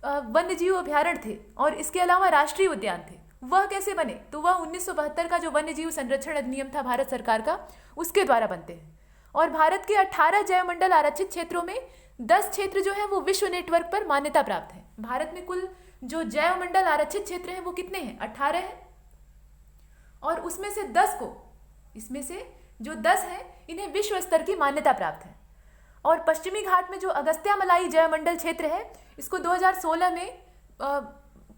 वन्य जीव अभयारण्य थे और इसके अलावा राष्ट्रीय उद्यान थे वह कैसे बने? तो वह 1972 का जो वन्य जीव संरक्षण अधिनियम था भारत सरकार का, उसके द्वारा बनते हैं। और भारत के 18 जैव मंडल आरक्षित क्षेत्रों में 10 क्षेत्र जो है वो विश्व नेटवर्क पर मान्यता प्राप्त है। भारत में कुल जो जैव मंडल आरक्षित क्षेत्र हैं वो कितने हैं? 18 हैं। और उसमें से 10 को, इसमें से जो 10 हैं इन्हें विश्व स्तर की मान्यता प्राप्त है। और पश्चिमी घाट में जो अगस्त्यामलाई जैव मंडल क्षेत्र है, इसको 2016 में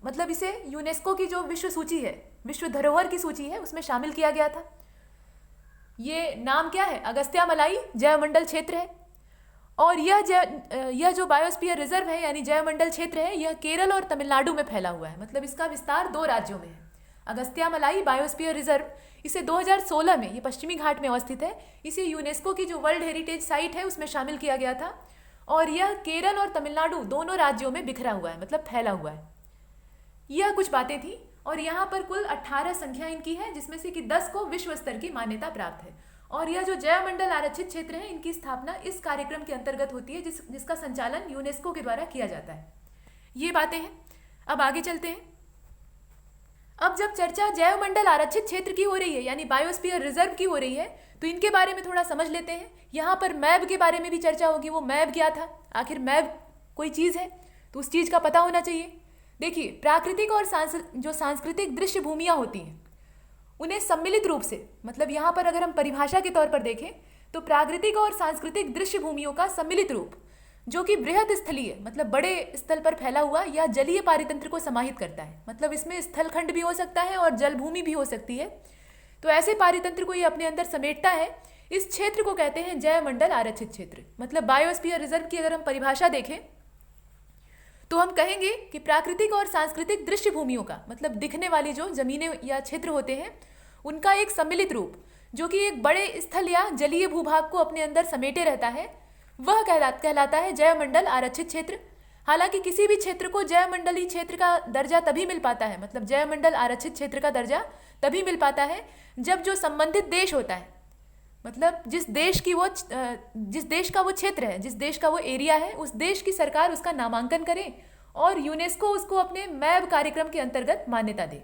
मतलब इसे यूनेस्को की जो विश्व सूची है, विश्व धरोहर की सूची है, उसमें शामिल किया गया था। ये नाम क्या है? अगस्त्यामलाई जैव मंडल क्षेत्र है। और यह जो बायोस्फीयर रिजर्व है यानी जैव मंडल क्षेत्र है, यह केरल और तमिलनाडु में फैला हुआ है, मतलब इसका विस्तार 2 राज्यों में है। अगस्त्यामलाई बायोस्फीयर रिजर्व, इसे 2016 में, ये पश्चिमी घाट में अवस्थित है, इसे यूनेस्को की जो वर्ल्ड हेरिटेज साइट है उसमें शामिल किया गया था। और यह केरल और तमिलनाडु दोनों राज्यों में बिखरा हुआ है, मतलब फैला हुआ है। यह कुछ बातें थी। और यहाँ पर कुल 18 संख्या इनकी है, जिसमें से कि 10 को विश्व स्तर की मान्यता प्राप्त है। और यह जो जैव मंडल आरक्षित क्षेत्र है इनकी स्थापना इस कार्यक्रम के अंतर्गत होती है जिसका संचालन यूनेस्को के द्वारा किया जाता है। ये बातें हैं। अब आगे चलते हैं। अब जब चर्चा जैव मंडल आरक्षित क्षेत्र की हो रही है यानी बायोस्फीयर रिजर्व की हो रही है, तो इनके बारे में थोड़ा समझ लेते हैं। यहाँ पर मैब के बारे में भी चर्चा होगी। वो मैब क्या था? आखिर मैब कोई चीज़ है तो उस चीज़ का पता होना चाहिए। देखिए, प्राकृतिक और जो सांस्कृतिक दृश्य भूमियाँ होती हैं उन्हें सम्मिलित रूप से, मतलब यहाँ पर अगर हम परिभाषा के तौर पर देखें तो प्राकृतिक और सांस्कृतिक दृश्य भूमियों का सम्मिलित रूप जो कि बृहद स्थलीय, मतलब बड़े स्थल पर फैला हुआ या जलीय पारितंत्र को समाहित करता है। मतलब इसमें स्थलखंड भी हो सकता है और जलभूमि भी हो सकती है। तो ऐसे पारितंत्र को ये अपने अंदर समेटता है। इस क्षेत्र को कहते हैं जैव मंडल आरक्षित क्षेत्र। मतलब बायोस्फीयर रिजर्व की अगर हम परिभाषा देखें तो हम कहेंगे कि प्राकृतिक और सांस्कृतिक दृश्य भूमियों का, मतलब दिखने वाली जो जमीनें या क्षेत्र होते हैं, उनका एक सम्मिलित रूप जो कि एक बड़े स्थल या जलीय भूभाग को अपने अंदर समेटे रहता है, वह कहलाता है जैव मंडल आरक्षित क्षेत्र। हालांकि किसी भी क्षेत्र को जैव मंडलीय क्षेत्र का दर्जा तभी मिल पाता है, मतलब जैव मंडल आरक्षित क्षेत्र का दर्जा तभी मिल पाता है जब जो संबंधित देश होता है, मतलब जिस देश का वो क्षेत्र है, जिस देश का वो एरिया है, उस देश की सरकार उसका नामांकन करे और यूनेस्को उसको अपने मैब कार्यक्रम के अंतर्गत मान्यता दे।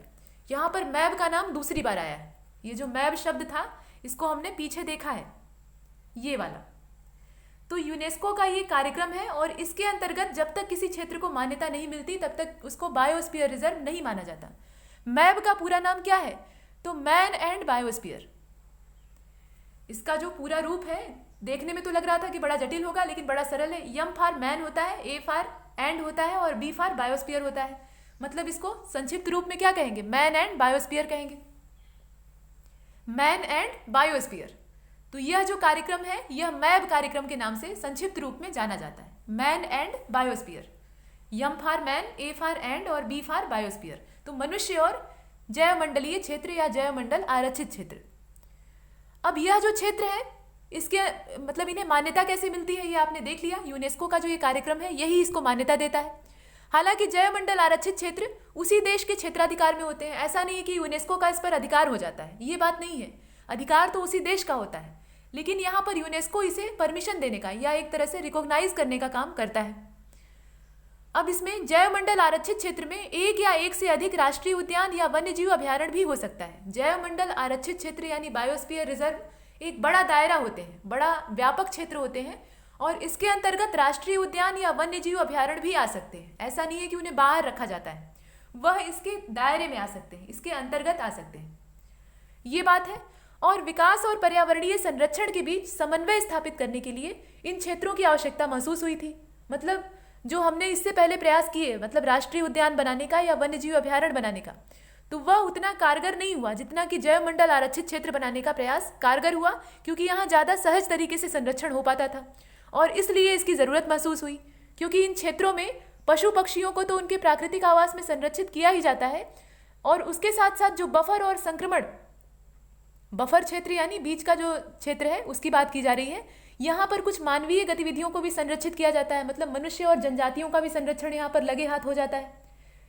यहाँ पर मैब का नाम दूसरी बार आया है। ये जो मैब शब्द था इसको हमने पीछे देखा है, ये वाला। तो यूनेस्को का ये कार्यक्रम है और इसके अंतर्गत जब तक किसी क्षेत्र को मान्यता नहीं मिलती तब तक उसको बायोस्फीयर रिजर्व नहीं माना जाता। मैब का पूरा नाम क्या है? तो मैन एंड बायोस्फीयर। इसका जो पूरा रूप है, देखने में तो लग रहा था कि बड़ा जटिल होगा, लेकिन बड़ा सरल है। एम फॉर मैन होता है, ए फॉर एंड होता है और बी फॉर बायोस्फीयर होता है। मतलब इसको संक्षिप्त रूप में क्या कहेंगे? मैन एंड बायोस्फीयर कहेंगे। Man and biosphere. तो यह जो कार्यक्रम है यह मैब कार्यक्रम के नाम से संक्षिप्त रूप में जाना जाता है, man and biosphere. M for man, A for and और बी फॉर बायोस्फीयर। तो मनुष्य और जैव मंडलीय क्षेत्र या जैव मंडल आरक्षित क्षेत्र। अब यह जो क्षेत्र है इसके मतलब इन्हें मान्यता कैसे मिलती है ये आपने देख लिया। यूनेस्को का जो ये कार्यक्रम है यही इसको मान्यता देता है। हालांकि जैव मंडल आरक्षित क्षेत्र उसी देश के क्षेत्राधिकार में होते हैं। ऐसा नहीं है कि यूनेस्को का इस पर अधिकार हो जाता है, ये बात नहीं है। अधिकार तो उसी देश का होता है, लेकिन यहाँ पर यूनेस्को इसे परमिशन देने का या एक तरह से रिकॉग्नाइज करने का काम करता है। अब इसमें जैव मंडल आरक्षित क्षेत्र में एक या एक से अधिक राष्ट्रीय उद्यान या वन्य जीव अभ्यारण्य भी हो सकता है। जैव मंडल आरक्षित क्षेत्र यानी बायोस्फीयर रिजर्व एक बड़ा दायरा होते हैं, बड़ा व्यापक क्षेत्र होते हैं और इसके अंतर्गत राष्ट्रीय उद्यान या वन्य जीव अभ्यारण्य भी आ सकते हैं। ऐसा नहीं है कि उन्हें बाहर रखा जाता है, वह इसके दायरे में आ सकते हैं, इसके अंतर्गत आ सकते हैं, ये बात है। और विकास और पर्यावरणीय संरक्षण के बीच समन्वय स्थापित करने के लिए इन क्षेत्रों की आवश्यकता महसूस हुई थी। मतलब जो हमने इससे पहले प्रयास किए, मतलब राष्ट्रीय उद्यान बनाने का या वन्य जीव अभ्यारण्य बनाने का, तो वह उतना कारगर नहीं हुआ जितना कि जैव मंडल आरक्षित क्षेत्र बनाने का प्रयास कारगर हुआ, क्योंकि यहाँ ज़्यादा सहज तरीके से संरक्षण हो पाता था और इसलिए इसकी ज़रूरत महसूस हुई। क्योंकि इन क्षेत्रों में पशु पक्षियों को तो उनके प्राकृतिक आवास में संरक्षित किया ही जाता है और उसके साथ साथ जो बफर और संक्रमण, बफर क्षेत्र यानी बीच का जो क्षेत्र है उसकी बात की जा रही है, यहाँ पर कुछ मानवीय गतिविधियों को भी संरक्षित किया जाता है। मतलब मनुष्य और जनजातियों का भी संरक्षण यहाँ पर लगे हाथ हो जाता है।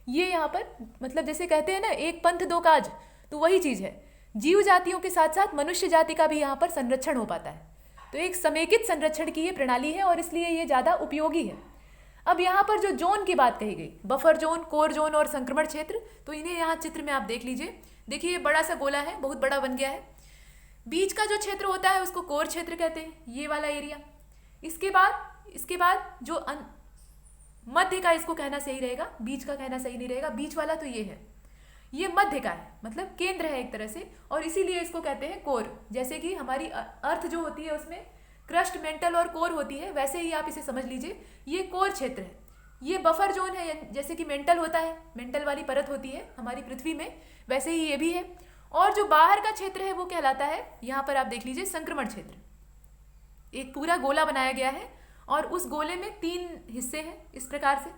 ये यहाँ पर मतलब जैसे कहते हैं ना, एक पंथ दो काज, तो वही चीज़ है। जीव जातियों के साथ साथ मनुष्य जाति का भी यहाँ पर संरक्षण हो पाता है। तो एक समेकित संरक्षण की ये प्रणाली है और इसलिए ये ज़्यादा उपयोगी है। अब यहाँ पर जो जोन की बात कही गई, बफर जोन, कोर जोन और संक्रमण क्षेत्र, तो इन्हें यहाँ चित्र में आप देख लीजिए। देखिए ये बड़ा सा गोला है, बहुत बड़ा बन गया है। बीच का जो क्षेत्र होता है उसको कोर क्षेत्र कहते हैं, ये वाला एरिया। इसके बाद जो मध्य का, इसको कहना सही रहेगा, बीच का कहना सही नहीं रहेगा, बीच वाला तो ये है, ये मध्य का है, मतलब केंद्र है एक तरह से, और इसीलिए इसको कहते हैं कोर। जैसे कि हमारी अर्थ जो होती है उसमें क्रस्ट, मेंटल और कोर होती है, वैसे ही आप इसे समझ लीजिए, ये कोर क्षेत्र है। ये बफर जोन है, जैसे कि मेंटल होता है, मेंटल वाली परत होती है हमारी पृथ्वी में, वैसे ही ये भी है। और जो बाहर का क्षेत्र है वो कहलाता है, यहाँ पर आप देख लीजिए, संक्रमण क्षेत्र। एक पूरा गोला बनाया गया है और उस गोले में 3 हिस्से हैं इस प्रकार से।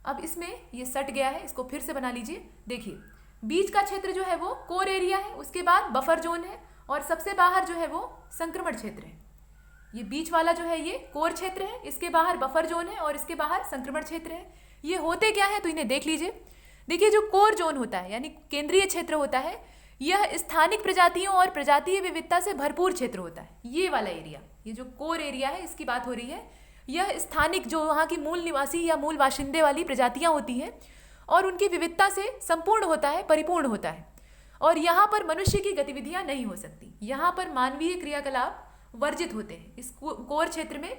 अब इसमें ये सट गया है, इसको फिर से बना लीजिए। देखिए बीच का क्षेत्र जो है वो कोर एरिया है, उसके बाद बफर जोन है और सबसे बाहर जो है वो संक्रमण क्षेत्र है। ये बीच वाला जो है ये कोर क्षेत्र है, इसके बाहर बफर जोन है और इसके बाहर संक्रमण क्षेत्र है। ये होते क्या है तो इन्हें देख लीजिए। देखिए जो कोर जोन होता है यानी केंद्रीय क्षेत्र होता है, यह स्थानिक प्रजातियों और प्रजातीय विविधता से भरपूर क्षेत्र होता है। ये वाला एरिया, ये जो कोर एरिया है इसकी बात हो रही है, यह स्थानिक जो वहाँ की मूल निवासी या मूल बाशिंदे वाली प्रजातियाँ होती हैं और उनकी विविधता से संपूर्ण होता है, परिपूर्ण होता है। और यहाँ पर मनुष्य की गतिविधियाँ नहीं हो सकती, यहाँ पर मानवीय क्रियाकलाप वर्जित होते हैं। इस कोर क्षेत्र में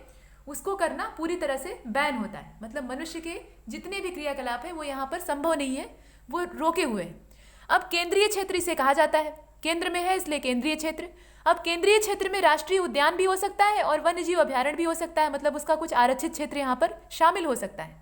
उसको करना पूरी तरह से बैन होता है, मतलब मनुष्य के जितने भी क्रियाकलाप हैं वो यहाँ पर संभव नहीं है, वो रोके हुए हैं। अब केंद्रीय क्षेत्र इसे कहा जाता है, केंद्र में है इसलिए केंद्रीय क्षेत्र। अब केंद्रीय क्षेत्र में राष्ट्रीय उद्यान भी हो सकता है और वन्य जीव अभ्यारण्य भी हो सकता है, मतलब उसका कुछ आरक्षित क्षेत्र यहाँ पर शामिल हो सकता है।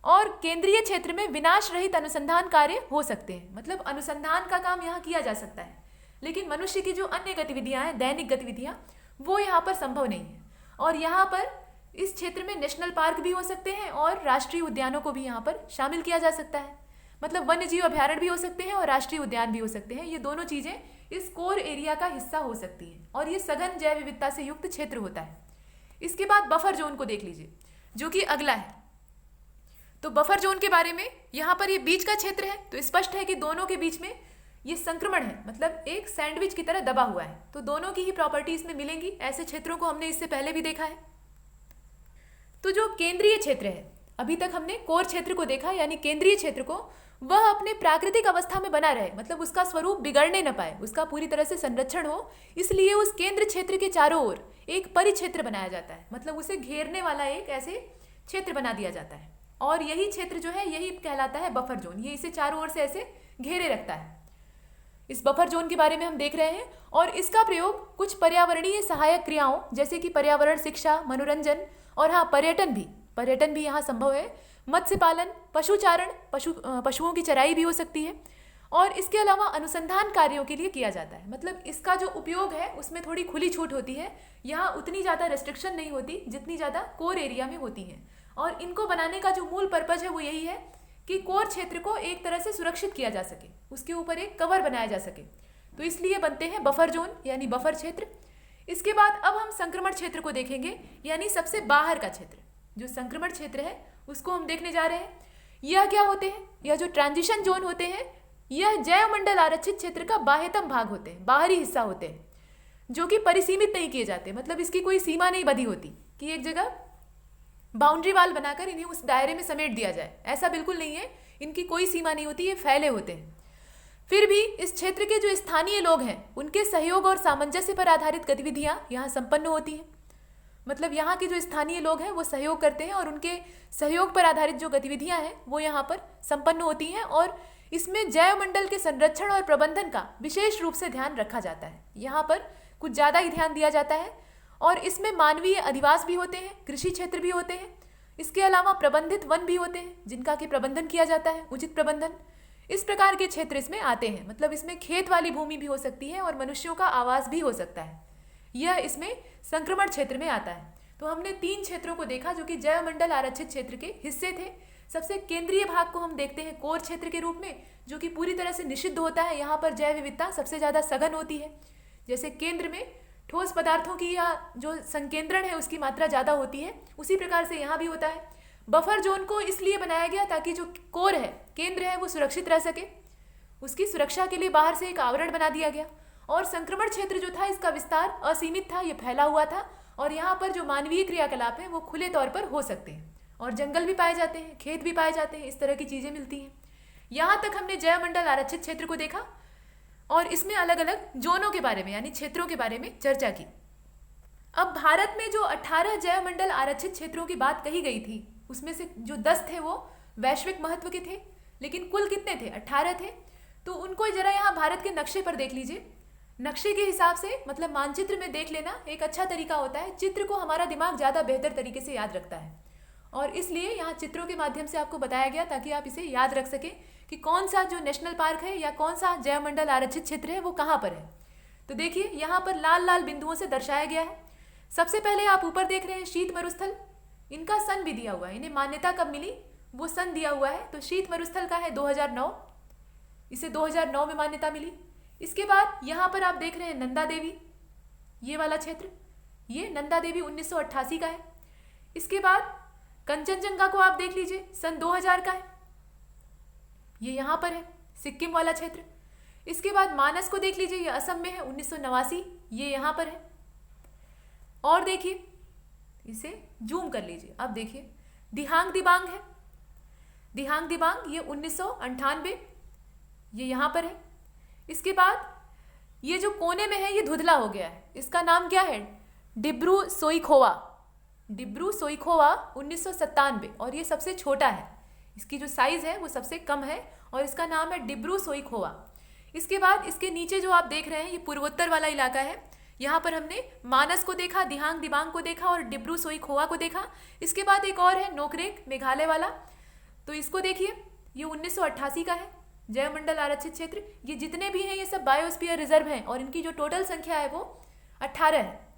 और केंद्रीय क्षेत्र में विनाश रहित अनुसंधान कार्य हो सकते हैं, मतलब अनुसंधान का काम यहाँ किया जा सकता है, लेकिन मनुष्य की जो अन्य गतिविधियाँ हैं, दैनिक गतिविधियाँ, वो यहाँ पर संभव नहीं है। और यहाँ पर इस क्षेत्र में नेशनल पार्क भी हो सकते हैं और राष्ट्रीय उद्यानों को भी यहाँ पर शामिल किया जा सकता है, मतलब वन्य जीव अभ्यारण्य भी हो सकते हैं और राष्ट्रीय उद्यान भी हो सकते हैं। ये दोनों चीज़ें इस कोर एरिया का हिस्सा हो सकती है और ये सघन जैव विविधता से युक्त क्षेत्र होता है। इसके बाद बफर जोन को देख लीजिए, जो कि अगला है। तो बफर जोन के बारे में, यहाँ पर ये बीच का क्षेत्र है, तो स्पष्ट है कि दोनों के बीच में ये संक्रमण है, मतलब एक सैंडविच की तरह दबा हुआ है, तो दोनों की ही प्रॉपर्टीज में मिलेंगी। ऐसे क्षेत्रों को हमने इससे पहले भी देखा है। तो जो केंद्रीय क्षेत्र है, अभी तक हमने कोर क्षेत्र को देखा, यानी केंद्रीय क्षेत्र को, वह अपने प्राकृतिक अवस्था में बना रहे, मतलब उसका स्वरूप बिगड़ने न पाए, उसका पूरी तरह से संरक्षण हो, इसलिए उस केंद्र क्षेत्र के चारों ओर एक परिक्षेत्र बनाया जाता है, मतलब उसे घेरने वाला एक ऐसे क्षेत्र बना दिया जाता है। और यही क्षेत्र जो है, यही कहलाता है बफर जोन। ये इसे चारों ओर से ऐसे घेरे रखता है। इस बफर जोन के बारे में हम देख रहे हैं, और इसका प्रयोग कुछ पर्यावरणीय सहायक क्रियाओं जैसे कि पर्यावरण शिक्षा, मनोरंजन और हाँ पर्यटन भी यहाँ संभव है, मत्स्य पालन, पशुचारण, पशुओं की चराई भी हो सकती है, और इसके अलावा अनुसंधान कार्यों के लिए किया जाता है। मतलब इसका जो उपयोग है उसमें थोड़ी खुली छूट होती है, यहाँ उतनी ज़्यादा रेस्ट्रिक्शन नहीं होती जितनी ज़्यादा कोर एरिया में होती है। और इनको बनाने का जो मूल पर्पज है वो यही है कि कोर क्षेत्र को एक तरह से सुरक्षित किया जा सके, उसके ऊपर एक कवर बनाया जा सके, तो इसलिए बनते हैं बफर जोन यानी बफर क्षेत्र। इसके बाद अब हम संक्रमण क्षेत्र को देखेंगे, यानी सबसे बाहर का क्षेत्र। जो संक्रमण क्षेत्र है उसको हम देखने जा रहे हैं। यह क्या होते हैं? यह जो ट्रांजिशन जोन होते हैं, यह जैवमंडल आरक्षित क्षेत्र का बाह्यतम भाग होते हैं, बाहरी हिस्सा होते हैं, जो कि परिसीमित नहीं किए जाते। मतलब इसकी कोई सीमा नहीं बंधी होती कि एक जगह बाउंड्री वाल बनाकर इन्हें उस दायरे में समेट दिया जाए, ऐसा बिल्कुल नहीं है। इनकी कोई सीमा नहीं होती, ये फैले होते हैं। फिर भी इस क्षेत्र के जो स्थानीय लोग हैं उनके सहयोग और सामंजस्य पर आधारित गतिविधियां यहाँ संपन्न होती हैं। मतलब यहाँ के जो स्थानीय लोग हैं वो सहयोग करते हैं और उनके सहयोग पर आधारित जो गतिविधियां हैं वो यहाँ पर संपन्न होती हैं, और इसमें जैवमंडल के संरक्षण और प्रबंधन का विशेष रूप से ध्यान रखा जाता है। यहाँ पर कुछ ज़्यादा ही ध्यान दिया जाता है, और इसमें मानवीय अधिवास भी होते हैं, कृषि क्षेत्र भी होते हैं, इसके अलावा प्रबंधित वन भी होते हैं जिनका कि प्रबंधन किया जाता है, उचित प्रबंधन। इस प्रकार के क्षेत्र इसमें आते हैं। मतलब इसमें खेत वाली भूमि भी हो सकती है और मनुष्यों का आवास भी हो सकता है। यह इसमें संक्रमण क्षेत्र में आता है। तो हमने 3 क्षेत्रों को देखा जो कि जैवमंडल आरक्षित क्षेत्र के हिस्से थे। सबसे केंद्रीय भाग को हम देखते हैं कोर क्षेत्र के रूप में, जो कि पूरी तरह से निषिद्ध होता है। यहाँ पर जैव विविधता सबसे ज़्यादा सघन होती है। जैसे केंद्र में ठोस पदार्थों की या जो संकेंद्रण है उसकी मात्रा ज़्यादा होती है, उसी प्रकार से यहाँ भी होता है। बफर जोन को इसलिए बनाया गया ताकि जो कोर है, केंद्र है, वो सुरक्षित रह सके। उसकी सुरक्षा के लिए बाहर से एक आवरण बना दिया गया। और संक्रमण क्षेत्र जो था इसका विस्तार असीमित था, ये फैला हुआ था, और यहाँ पर जो मानवीय क्रियाकलाप हैं वो खुले तौर पर हो सकते हैं, और जंगल भी पाए जाते हैं, खेत भी पाए जाते हैं, इस तरह की चीज़ें मिलती हैं। यहाँ तक हमने जैवमंडल आरक्षित क्षेत्र को देखा और इसमें अलग अलग जोनों के बारे में यानी क्षेत्रों के बारे में चर्चा की। अब भारत में जो 18 जैवमंडल आरक्षित क्षेत्रों की बात कही गई थी, उसमें से जो 10 थे वो वैश्विक महत्व के थे, लेकिन कुल कितने थे? 18 थे। तो उनको जरा यहाँ भारत के नक्शे पर देख लीजिए। नक्शे के हिसाब से, मतलब मानचित्र में देख लेना एक अच्छा तरीका होता है। चित्र को हमारा दिमाग ज़्यादा बेहतर तरीके से याद रखता है, और इसलिए यहाँ चित्रों के माध्यम से आपको बताया गया ताकि आप इसे याद रख सकें कि कौन सा जो नेशनल पार्क है या कौन सा जैवमंडल आरक्षित क्षेत्र है वो कहाँ पर है। तो देखिए यहाँ पर लाल लाल बिंदुओं से दर्शाया गया है। सबसे पहले आप ऊपर देख रहे हैं शीत मरुस्थल, इनका सन भी दिया हुआ है, इन्हें मान्यता कब मिली वो सन दिया हुआ है। तो शीत मरुस्थल का है 2009, इसे 2009 में मान्यता मिली। इसके बाद यहाँ पर आप देख रहे हैं नंदा देवी, ये वाला क्षेत्र, ये नंदा देवी 1988 का है। इसके बाद कंचनजंगा को आप देख लीजिए, सन 2000 का है, ये यहाँ पर है, सिक्किम वाला क्षेत्र। इसके बाद मानस को देख लीजिए, ये असम में है, 1989, ये यहाँ पर है। और देखिए, इसे जूम कर लीजिए, अब देखिए दिहांग दिबांग है, दिहांग दिबांग ये 1998, ये यहाँ पर है। इसके बाद ये जो कोने में है ये धुंधला हो गया है, इसका नाम क्या है? डिब्रू सोईखोवा, डिब्रू सोईखोवा 1997, और ये सबसे छोटा है, इसकी जो साइज़ है वो सबसे कम है, और इसका नाम है डिब्रू सोईखोवा। इसके बाद इसके नीचे जो आप देख रहे हैं ये पूर्वोत्तर वाला इलाका है। यहाँ पर हमने मानस को देखा, दिहांग दिबांग को देखा और डिब्रू सोईखोवा को देखा। इसके बाद एक और है नोकरेक, मेघालय वाला, तो इसको देखिए, ये 1988 का है, जैवमंडल आरक्षित क्षेत्र। ये जितने भी हैं ये सब बायोस्फीयर रिजर्व हैं, और इनकी जो टोटल संख्या है वो 18 है।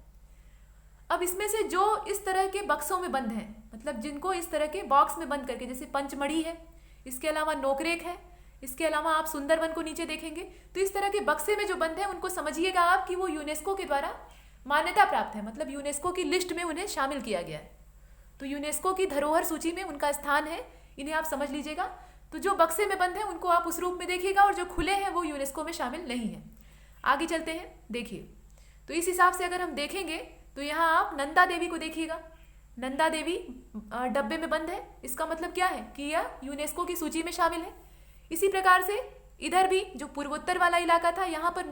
अब इसमें से जो इस तरह के बक्सों में बंद हैं, मतलब जिनको इस तरह के बॉक्स में बंद करके, जैसे पंचमढ़ी है, इसके अलावा नोकरेक है, इसके अलावा आप सुंदरवन को नीचे देखेंगे। तो इस तरह के बक्से में जो बंद है उनको समझिएगा आप कि वो यूनेस्को के द्वारा मान्यता प्राप्त है, मतलब यूनेस्को की लिस्ट में उन्हें शामिल किया गया है। तो यूनेस्को की धरोहर सूची में उनका स्थान है, इन्हें आप समझ लीजिएगा। तो जो बक्से में बंद है उनको आप उस रूप में देखिएगा और जो खुले हैं वो यूनेस्को में शामिल नहीं है। आगे चलते हैं, देखिए। तो इस हिसाब से अगर हम देखेंगे तो यहाँ आप नंदा देवी को देखिएगा। नंदा देवी डब्बे में बंद है, इसका मतलब क्या है कि यह यूनेस्को की सूची में शामिल है। इसी प्रकार से इधर भी जो पूर्वोत्तर वाला इलाका था, यहाँ पर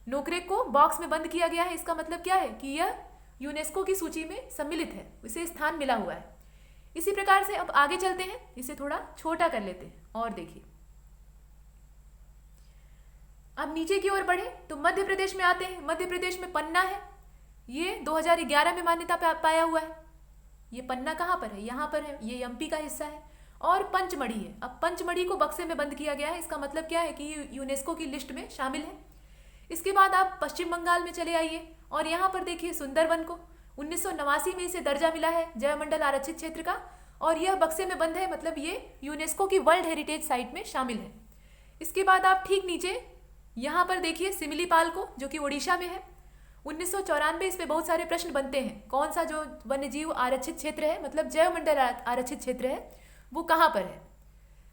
नोकरेक को बॉक्स में बंद किया गया है। इसका मतलब क्या है कि यह यूनेस्को की सूची में सम्मिलित है, इसे स्थान मिला हुआ है। इसी प्रकार से अब आगे चलते हैं, इसे थोड़ा छोटा कर लेते हैं और देखिए। अब नीचे की ओर बढ़े तो मध्य प्रदेश में आते हैं। मध्य प्रदेश में पन्ना है, ये 2011 में मान्यता पाया हुआ है। ये पन्ना कहाँ पर है? यहाँ पर है, ये एमपी का हिस्सा है। और पंचमढ़ी है। अब पंचमढ़ी को बक्से में बंद किया गया है, इसका मतलब क्या है कि ये यूनेस्को की लिस्ट में शामिल है। इसके बाद आप पश्चिम बंगाल में चले आइए और यहाँ पर देखिए सुंदरवन को 1989 में इसे दर्जा मिला है जयमंडल आरक्षित क्षेत्र का, और यह बक्से में बंद है, मतलब ये यूनेस्को की वर्ल्ड हेरिटेज साइट में शामिल है। इसके बाद आप ठीक नीचे यहाँ पर देखिए सिमिलीपाल को, जो कि उड़ीसा में है। 1994 इस पे बहुत सारे प्रश्न बनते हैं, कौन सा जो वन्यजीव आरक्षित क्षेत्र है, मतलब जैवमंडल आरक्षित क्षेत्र है, वो कहाँ पर है।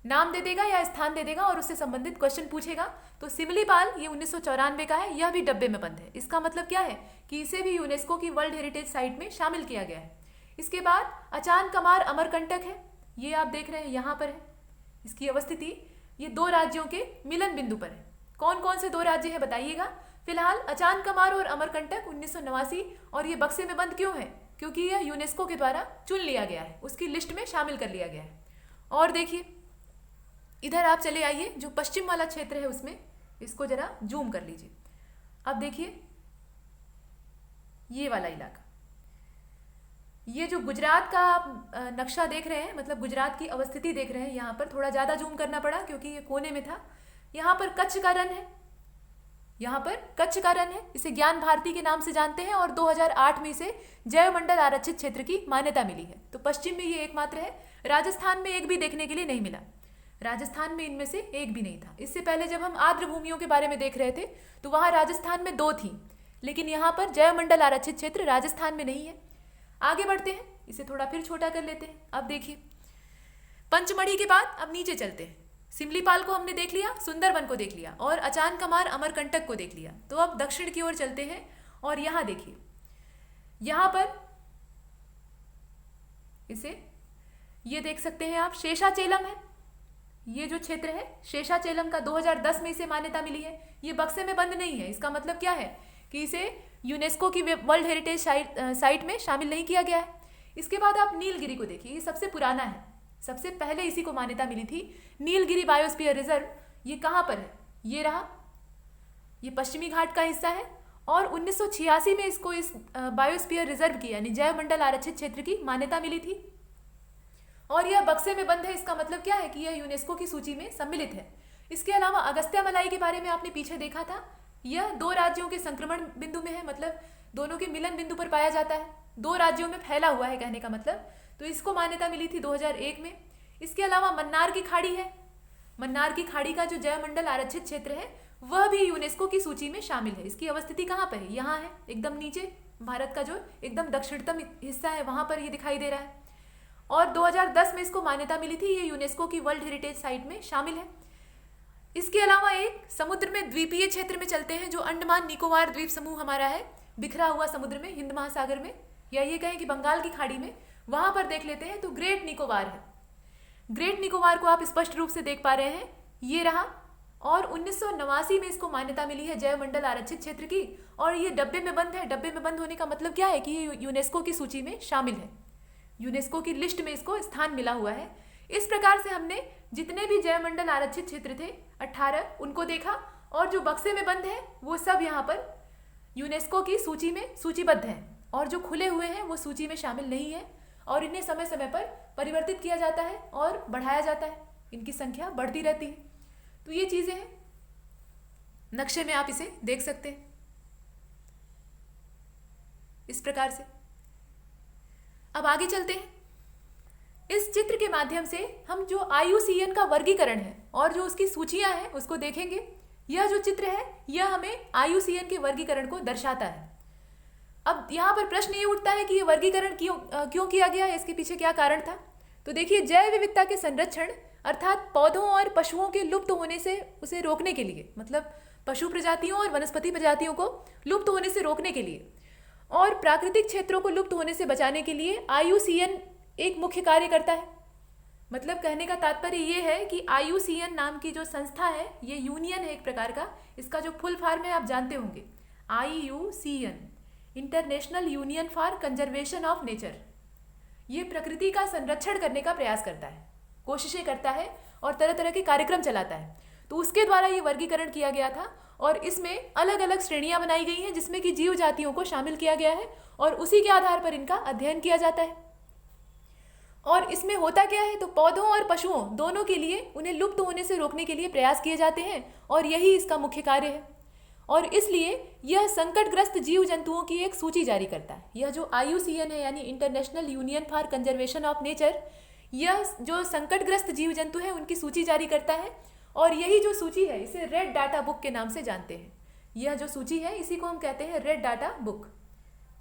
नाम दे देगा या स्थान दे देगा और उससे संबंधित क्वेश्चन पूछेगा। तो सिमिलीपाल ये 1994 का है, यह भी डब्बे में बंद है। इसका मतलब क्या है कि इसे भी यूनेस्को की वर्ल्ड हेरिटेज साइट में शामिल किया गया है। इसके बाद अचान कमार अमरकंटक है, ये आप देख रहे हैं यहाँ पर है। इसकी अवस्थिति ये 2 राज्यों के मिलन बिंदु पर है। कौन कौन से 2 राज्य है बताइएगा। फिलहाल अचान कमार और अमरकंटक 1989, और ये बक्से में बंद क्यों है? क्योंकि यह यूनेस्को के द्वारा चुन लिया गया है, उसकी लिस्ट में शामिल कर लिया गया है। और देखिए इधर आप चले आइए, जो पश्चिम वाला क्षेत्र है उसमें इसको जरा जूम कर लीजिए। अब देखिए ये वाला इलाका, ये जो गुजरात का आप नक्शा देख रहे हैं, मतलब गुजरात की अवस्थिति देख रहे हैं, यहाँ पर थोड़ा ज़्यादा जूम करना पड़ा क्योंकि ये कोने में था। यहाँ पर कच्छ का रण है, यहाँ पर कच्छ का रण है, इसे ज्ञान भारती के नाम से जानते हैं, और 2008 में इसे जैवमंडल आरक्षित क्षेत्र की मान्यता मिली है। तो पश्चिम में ये एकमात्र है। राजस्थान में एक भी देखने के लिए नहीं मिला, राजस्थान में इनमें से एक भी नहीं था। इससे पहले जब हम आर्द्र भूमियों के बारे में देख रहे थे तो वहाँ राजस्थान में 2 थी, लेकिन यहाँ पर जैवमंडल आरक्षित क्षेत्र राजस्थान में नहीं है। आगे बढ़ते हैं, इसे थोड़ा फिर छोटा कर लेते हैं। अब देखिए पंचमढ़ी के बाद अब नीचे चलते हैं। सिमलीपाल को हमने देख लिया, सुंदरवन को देख लिया और अचान कमार अमरकंटक को देख लिया। तो अब दक्षिण की ओर चलते हैं और यहाँ देखिए, यहाँ पर इसे ये देख सकते हैं आप, शेषाचेलम है। ये जो क्षेत्र है शेषाचेलम का 2010 में इसे मान्यता मिली है। ये बक्से में बंद नहीं है, इसका मतलब क्या है कि इसे यूनेस्को की वर्ल्ड हेरिटेज साइट में शामिल नहीं किया गया है। इसके बाद आप नीलगिरी को देखिए, ये सबसे पुराना है, सबसे पहले इसी को मान्यता मिली थी। नीलगिरी बायोस्फीयर रिजर्व ये कहाँ पर है? ये रहा, ये पश्चिमी घाट का हिस्सा है, और 1986 में इसको इस बायोस्फीयर रिजर्व की यानी जैवमंडल आरक्षित क्षेत्र की मान्यता मिली थी, और यह बक्से में बंद है। इसका मतलब क्या है कि यह यूनेस्को की सूची में सम्मिलित है। इसके अलावा अगस्त्यामलाई के बारे में आपने पीछे देखा था, यह 2 राज्यों के संक्रमण बिंदु में है, मतलब दोनों के मिलन बिंदु पर पाया जाता है, 2 राज्यों में फैला हुआ है कहने का मतलब। तो इसको मान्यता मिली थी 2001 में। इसके अलावा मन्नार की खाड़ी है, मन्नार की खाड़ी का जो जैवमंडल आरक्षित क्षेत्र है वह भी यूनेस्को की सूची में शामिल है। इसकी अवस्थिति कहाँ पर है? यहाँ है, एकदम नीचे, भारत का जो एकदम दक्षिणतम हिस्सा है वहाँ पर ये दिखाई दे रहा है, और 2010 में इसको मान्यता मिली थी, ये यूनेस्को की वर्ल्ड हेरिटेज साइट में शामिल है। इसके अलावा एक समुद्र में द्वीपीय क्षेत्र में चलते हैं, जो अंडमान निकोबार द्वीप समूह हमारा है, बिखरा हुआ समुद्र में, हिंद महासागर में, या ये कहें कि बंगाल की खाड़ी में, वहां पर देख लेते हैं। तो ग्रेट निकोबार है, ग्रेट निकोबार को आप स्पष्ट रूप से देख पा रहे हैं, ये रहा, और 1989 में इसको मान्यता मिली है जैवमंडल आरक्षित क्षेत्र की, और ये डब्बे में बंद है। डब्बे में बंद होने का मतलब क्या है कि ये यूनेस्को की सूची में शामिल है, यूनेस्को की लिस्ट में इसको स्थान मिला हुआ है। इस प्रकार से हमने जितने भी जैवमंडल आरक्षित क्षेत्र थे 18 उनको देखा, और जो बक्से में बंद है वो सब यहाँ पर यूनेस्को की सूची में सूचीबद्ध हैं, और जो खुले हुए हैं वो सूची में शामिल नहीं है, और इन्हें समय समय पर परिवर्तित किया जाता है और बढ़ाया जाता है, इनकी संख्या बढ़ती रहती है। तो ये चीज़ें हैं, नक्शे में आप इसे देख सकते हैं इस प्रकार से। अब आगे चलते हैं। इस चित्र के माध्यम से हम जो IUCN का वर्गीकरण है और जो उसकी सूचियां हैं उसको देखेंगे। यह जो चित्र है यह हमें IUCN के वर्गीकरण को दर्शाता है। अब यहाँ पर प्रश्न ये उठता है कि ये वर्गीकरण क्यों किया गया, इसके पीछे क्या कारण था। तो देखिए, जैव विविधता के संरक्षण अर्थात पौधों और पशुओं के लुप्त होने से उसे रोकने के लिए, मतलब पशु प्रजातियों और वनस्पति प्रजातियों को लुप्त होने से रोकने के लिए और प्राकृतिक क्षेत्रों को लुप्त होने से बचाने के लिए IUCN एक मुख्य कार्य करता है। मतलब कहने का तात्पर्य ये है कि IUCN नाम की जो संस्था है, ये यूनियन है एक प्रकार का। इसका जो फुल फॉर्म है आप जानते होंगे, IUCN, international union for conservation of nature. ये प्रकृति का संरक्षण करने का प्रयास करता है, कोशिशें करता है और तरह तरह के कार्यक्रम चलाता है। तो उसके द्वारा ये वर्गीकरण किया गया था और इसमें अलग अलग श्रेणियां बनाई गई हैं जिसमें कि जीव जातियों को शामिल किया गया है और उसी के आधार पर इनका अध्ययन किया जाता है। और इसमें होता क्या है, तो पौधों और पशुओं दोनों के लिए उन्हें लुप्त होने से रोकने के लिए प्रयास किए जाते हैं और यही इसका मुख्य कार्य है। और इसलिए यह संकटग्रस्त जीव जंतुओं की एक सूची जारी करता है। यह जो IUCN है यानी international union for conservation of nature, यह जो संकटग्रस्त जीव जंतु है उनकी सूची जारी करता है और यही जो सूची है इसे रेड डाटा बुक के नाम से जानते हैं। यह जो सूची है इसी को हम कहते हैं रेड डाटा बुक।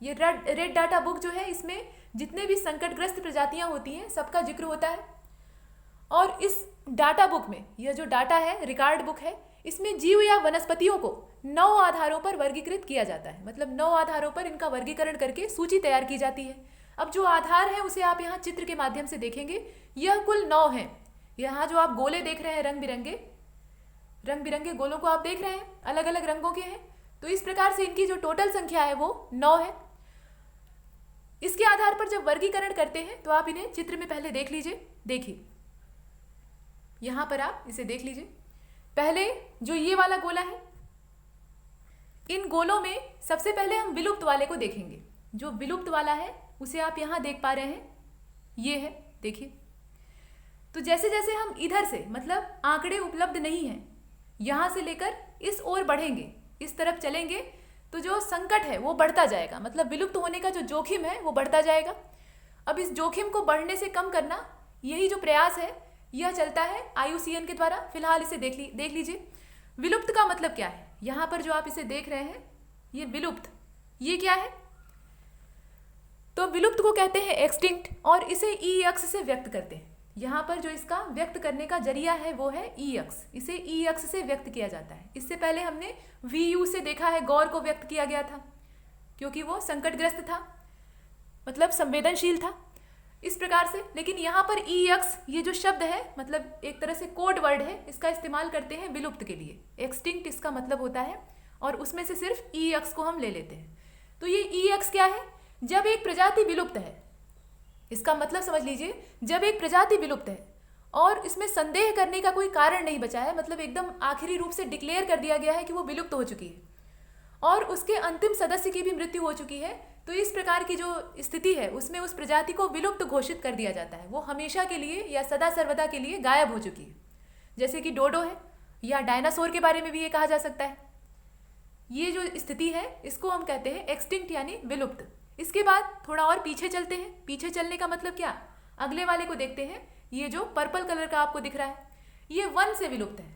ये रेड डाटा बुक जो है इसमें जितने भी संकटग्रस्त प्रजातियां होती हैं सबका जिक्र होता है। और इस डाटा बुक में यह जो डाटा है, रिकॉर्ड बुक है, इसमें जीव या वनस्पतियों को 9 आधारों पर वर्गीकृत किया जाता है। मतलब 9 आधारों पर इनका वर्गीकरण करके सूची तैयार की जाती है। अब जो आधार है उसे आप यहाँ चित्र के माध्यम से देखेंगे। यह कुल 9 हैं। यहाँ जो आप गोले देख रहे हैं रंग बिरंगे गोलों को आप देख रहे हैं, अलग अलग रंगों के हैं। तो इस प्रकार से इनकी जो टोटल संख्या है वो 9 है। इसके आधार पर जब वर्गीकरण करते हैं तो आप इन्हें चित्र में पहले देख लीजिए। देखिए यहाँ पर आप इसे देख लीजिए। पहले जो ये वाला गोला है, इन गोलों में सबसे पहले हम विलुप्त वाले को देखेंगे। जो विलुप्त वाला है उसे आप यहाँ देख पा रहे हैं, ये है, देखिए। तो जैसे जैसे हम इधर से, मतलब आंकड़े उपलब्ध नहीं हैं, यहाँ से लेकर इस ओर बढ़ेंगे, इस तरफ चलेंगे, तो जो संकट है वो बढ़ता जाएगा। मतलब विलुप्त होने का जो जोखिम है वो बढ़ता जाएगा। अब इस जोखिम को बढ़ने से कम करना, यही जो प्रयास है यह चलता है IUCN के द्वारा। फिलहाल इसे देख लीजिए। विलुप्त का मतलब क्या है, यहाँ पर जो आप इसे देख रहे हैं ये विलुप्त, ये क्या है, तो विलुप्त को कहते हैं एक्सटिंक्ट और इसे ई अक्ष से व्यक्त करते हैं। यहाँ पर जो इसका व्यक्त करने का जरिया है वो है ई अक्ष, इसे ई अक्ष से व्यक्त किया जाता है। इससे पहले हमने VU से देखा है, गौर को व्यक्त किया गया था क्योंकि वो संकटग्रस्त था, मतलब संवेदनशील था, इस प्रकार से। लेकिन यहाँ पर ई अक्ष ये जो शब्द है, मतलब एक तरह से कोड वर्ड है, इसका इस्तेमाल करते हैं विलुप्त के लिए। एक्सटिंक्ट इसका मतलब होता है और उसमें से सिर्फ ई अक्ष को हम ले लेते हैं। तो ये ई अक्ष क्या है, जब एक प्रजाति विलुप्त है, इसका मतलब समझ लीजिए, जब एक प्रजाति विलुप्त है और इसमें संदेह करने का कोई कारण नहीं बचा है, मतलब एकदम आखिरी रूप से डिक्लेयर कर दिया गया है कि वो विलुप्त हो चुकी है और उसके अंतिम सदस्य की भी मृत्यु हो चुकी है, तो इस प्रकार की जो स्थिति है उसमें उस प्रजाति को विलुप्त घोषित कर दिया जाता है। वो हमेशा के लिए या सदा सर्वदा के लिए गायब हो चुकी है। जैसे कि डोडो है या डायनासोर के बारे में भी ये कहा जा सकता है। ये जो स्थिति है इसको हम कहते हैं एक्सटिंक्ट यानी विलुप्त। इसके बाद थोड़ा और पीछे चलते हैं। पीछे चलने का मतलब क्या, अगले वाले को देखते हैं। ये जो पर्पल कलर का आपको दिख रहा है ये वन से विलुप्त है।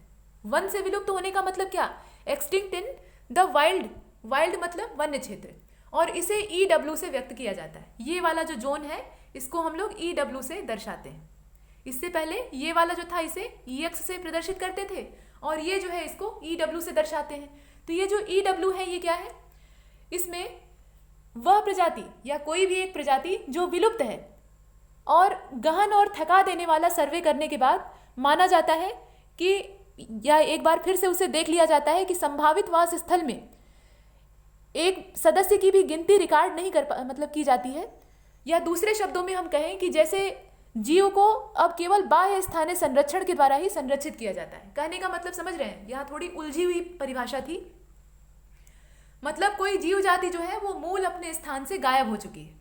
वन से विलुप्त होने का मतलब क्या, extinct in the wild, wild मतलब वन्य क्षेत्र, और इसे EW से व्यक्त किया जाता है। ये वाला जो जोन है इसको हम लोग EW से दर्शाते हैं। इससे पहले ये वाला जो था इसे EX से प्रदर्शित करते थे और ये जो है इसको EW से दर्शाते हैं। तो ये जो EW है ये क्या है, इसमें वह प्रजाति या कोई भी एक प्रजाति जो विलुप्त है और गहन और थका देने वाला सर्वे करने के बाद माना जाता है कि, या एक बार फिर से उसे देख लिया जाता है कि संभावित वास स्थल में एक सदस्य की भी गिनती रिकॉर्ड नहीं मतलब की जाती है। या दूसरे शब्दों में हम कहें कि जैसे जीव को अब केवल बाह्य स्थानीय संरक्षण के द्वारा ही संरक्षित किया जाता है। कहने का मतलब समझ रहे हैं, यहाँ थोड़ी उलझी हुई परिभाषा थी। मतलब कोई जीव जाति जो है वो मूल अपने स्थान से गायब हो चुकी है,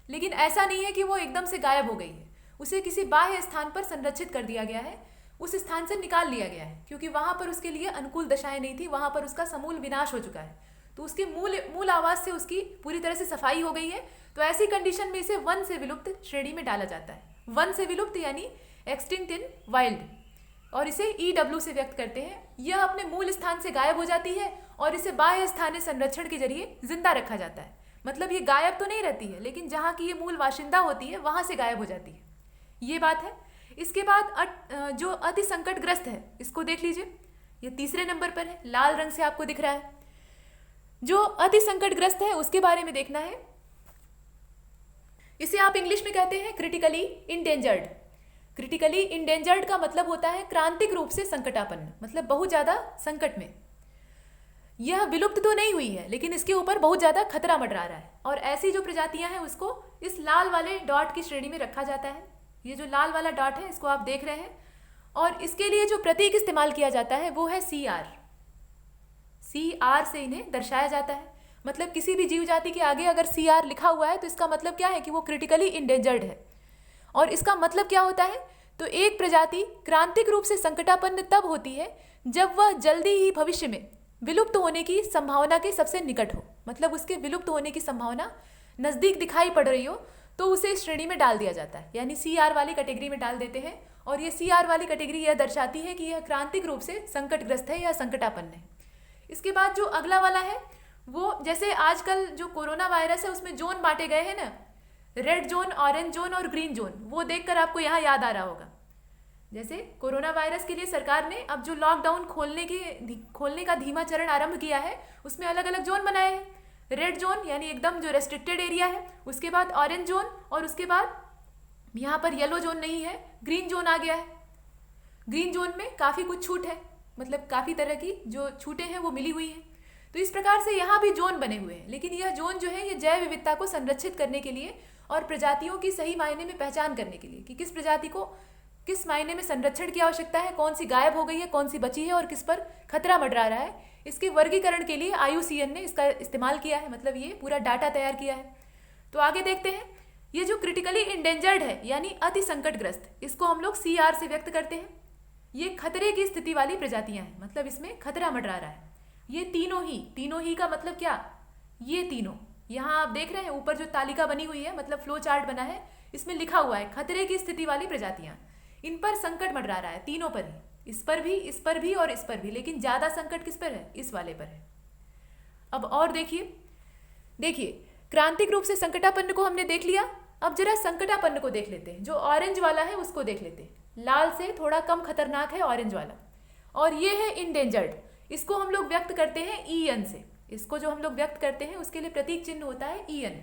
लेकिन ऐसा नहीं है कि वो एकदम से गायब हो गई है। उसे किसी बाह्य स्थान पर संरक्षित कर दिया गया है, उस स्थान से निकाल लिया गया है क्योंकि वहाँ पर उसके लिए अनुकूल दशाएं नहीं थी, वहाँ पर उसका समूल विनाश हो चुका है। तो उसके मूल आवास से उसकी पूरी तरह से सफाई हो गई है। तो ऐसी कंडीशन में इसे वन से विलुप्त श्रेणी में डाला जाता है। वन से विलुप्त यानी एक्सटिंक्ट इन वाइल्ड। और इसे EW से व्यक्त करते हैं। यह अपने मूल स्थान से गायब हो जाती है और इसे बाह्य स्थानीय संरक्षण के जरिए जिंदा रखा जाता है। मतलब ये गायब तो नहीं रहती है, लेकिन जहाँ की ये मूल वाशिंदा होती है वहाँ से गायब हो जाती है। ये बात है। इसके बाद जो अति संकटग्रस्त है, इसको देख लीजिए, ये तीसरे नंबर पर है, लाल रंग से आपको दिख रहा है। जो अति संकटग्रस्त है उसके बारे में देखना है। इसे आप इंग्लिश में कहते हैं क्रिटिकली इंडेंजर्ड। क्रिटिकली इंडेंजर्ड का मतलब होता है क्रांतिक रूप से संकटापन्न, मतलब बहुत ज्यादा संकट में। यह विलुप्त तो नहीं हुई है, लेकिन इसके ऊपर बहुत ज्यादा खतरा मंडरा रहा है। और ऐसी जो प्रजातियां हैं उसको इस लाल वाले डॉट की श्रेणी में रखा जाता है। ये जो लाल वाला डॉट है इसको आप देख रहे हैं, और इसके लिए जो प्रतीक इस्तेमाल किया जाता है वो है CR। CR से इन्हें दर्शाया जाता है। मतलब किसी भी जीव जाति के आगे अगर CR लिखा हुआ है तो इसका मतलब क्या है कि वो क्रिटिकली इंडेंजर्ड है। और इसका मतलब क्या होता है, तो एक प्रजाति क्रांतिक रूप से संकटापन्न तब होती है जब वह जल्दी ही भविष्य में विलुप्त होने की संभावना के सबसे निकट हो। मतलब उसके विलुप्त होने की संभावना नज़दीक दिखाई पड़ रही हो तो उसे इस श्रेणी में डाल दिया जाता है, यानी CR वाली कैटेगरी में डाल देते हैं। और ये CR वाली कैटेगरी यह दर्शाती है कि यह क्रांतिक रूप से संकटग्रस्त है या संकटापन्न है। इसके बाद जो अगला वाला है वो, जैसे आजकल जो कोरोना वायरस है उसमें जोन बांटे गए हैं ना, रेड जोन, ऑरेंज जोन और ग्रीन जोन, वो देखकर आपको यहाँ याद आ रहा होगा। जैसे कोरोना वायरस के लिए सरकार ने अब जो लॉकडाउन खोलने का धीमा चरण आरंभ किया है उसमें अलग अलग जोन बनाए हैं। रेड जोन यानी एकदम जो रेस्ट्रिक्टेड एरिया है, उसके बाद ऑरेंज जोन, और उसके बाद यहाँ पर येलो जोन नहीं है, ग्रीन जोन आ गया है। ग्रीन जोन में काफ़ी कुछ छूट है, मतलब काफ़ी तरह की जो छूटें हैं वो मिली हुई हैं। तो इस प्रकार से यहाँ भी जोन बने हुए हैं, लेकिन यह जोन जो है ये जैव विविधता को संरक्षित करने के लिए और प्रजातियों की सही मायने में पहचान करने के लिए कि किस प्रजाति को किस मायने में संरक्षण की आवश्यकता है, कौन सी गायब हो गई है, कौन सी बची है और किस पर खतरा मंडरा रहा है, इसके वर्गीकरण के लिए IUCN ने इसका इस्तेमाल किया है। मतलब ये पूरा डाटा तैयार किया है। तो आगे देखते हैं। ये जो क्रिटिकली इंडेंजर्ड है यानी अति संकटग्रस्त, इसको हम लोग CR से व्यक्त करते हैं। ये खतरे की स्थिति वाली प्रजातियां हैं, मतलब इसमें खतरा मंडरा रहा है। ये तीनों ही का मतलब क्या, ये तीनों यहाँ आप देख रहे हैं ऊपर जो तालिका बनी हुई है, मतलब फ्लो चार्ट बना है, इसमें लिखा हुआ है खतरे की स्थिति वाली प्रजातियां, इन पर संकट मंडरा रहा है, तीनों पर ही, इस पर भी और इस पर भी। लेकिन ज्यादा संकट किस पर है, इस वाले पर है। अब और देखिए क्रांतिक रूप से संकटापन्न को हमने देख लिया। अब जरा संकटापन्न को देख लेते हैं। जो ऑरेंज वाला है उसको देख लेते हैं। लाल से थोड़ा कम खतरनाक है ऑरेंज वाला। और ये है इंडेंजर्ड, इसको हम लोग व्यक्त करते हैं EN से। इसको जो हम लोग व्यक्त करते हैं उसके लिए प्रतीक चिन्ह होता है EN,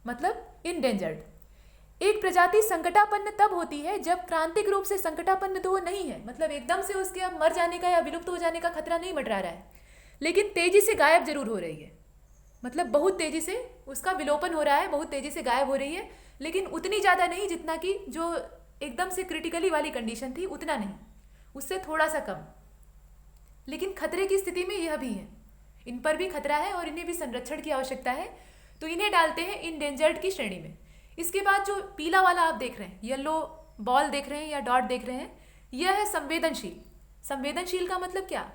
मतलब इंडेंजर्ड। एक प्रजाति संकटापन्न तब होती है जब क्रांतिक रूप से संकटापन्न तो वो नहीं है, मतलब एकदम से उसके अब मर जाने का या विलुप्त हो जाने का खतरा नहीं मंडरा रहा है, लेकिन तेजी से गायब जरूर हो रही है। मतलब बहुत तेजी से उसका विलोपन हो रहा है, बहुत तेजी से गायब हो रही है, लेकिन उतनी ज़्यादा नहीं जितना कि जो एकदम से क्रिटिकली वाली कंडीशन थी, उतना नहीं, उससे थोड़ा सा कम। लेकिन खतरे की स्थिति में यह भी है, इन पर भी खतरा है और इन्हें भी संरक्षण की आवश्यकता है, तो इन्हें डालते हैं इंडेंजर्ड की श्रेणी में। इसके बाद जो पीला वाला आप देख रहे हैं, येलो बॉल देख रहे हैं या डॉट देख रहे हैं, यह है संवेदनशील। संवेदनशील का मतलब क्या,